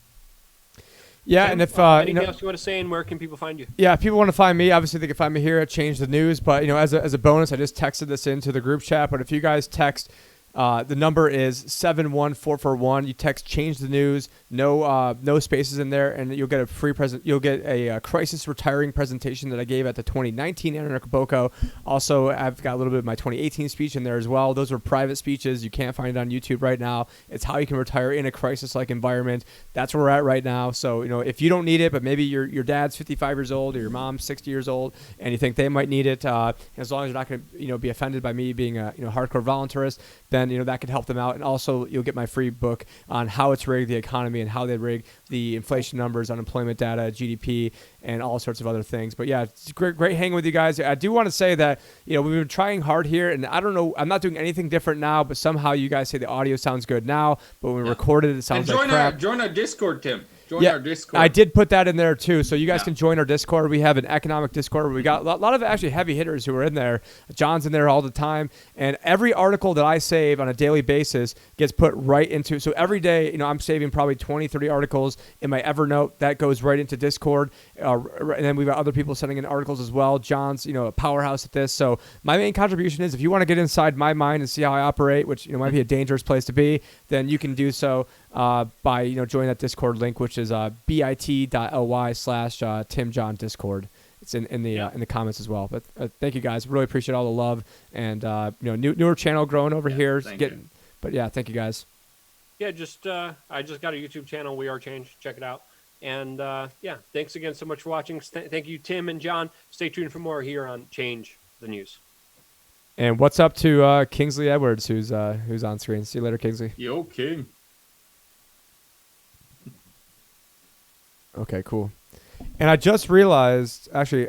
Yeah, and if anything else you want to say, and where can people find you? Yeah, if people want to find me, obviously they can find me here at Change the News. But as a bonus, I just texted this into the group chat. But if you guys text, the number is 71441. You text Change the News, no spaces in there, and you'll get a free present. You'll get a crisis retiring presentation that I gave at the 2019 Anarcho. Also, I've got a little bit of my 2018 speech in there as well. Those are private speeches. You can't find it on YouTube right now. It's how you can retire in a crisis-like environment. That's where we're at right now. So if you don't need it, but maybe your dad's 55 years old or your mom's 60 years old, and you think they might need it, as long as you're not going to be offended by me being a hardcore voluntarist, then then that could help them out. And also you'll get my free book on how it's rigged the economy and how they rig the inflation numbers, unemployment data, GDP, and all sorts of other things. But yeah, it's great hanging with you guys. I do want to say that we've been trying hard here, and I don't know, I'm not doing anything different now, but somehow you guys say the audio sounds good now, but when we recorded it sounds like crap. Join our Discord, Tim. Join our Discord. I did put that in there too, so you guys can join our Discord. We have an economic Discord where we got a lot of actually heavy hitters who are in there. John's in there all the time, and every article that I save on a daily basis gets put right into. So every day, I'm saving probably 20, 30 articles in my Evernote that goes right into Discord, and then we've got other people sending in articles as well. John's, a powerhouse at this. So my main contribution is if you want to get inside my mind and see how I operate, which might be a dangerous place to be, then you can do so by joining that Discord link, which is bit.ly/Tim John Discord. It's in the comments as well. But thank you guys, really appreciate all the love, and newer channel growing over here. But yeah, thank you guys. Yeah, I just got a YouTube channel, We Are Change. Check it out. And thanks again so much for watching. Thank you, Tim and John. Stay tuned for more here on Change the News. And what's up to Kingsley Edwards, who's on screen. See you later, Kingsley. Yo, King. Okay, cool. And I just realized, actually,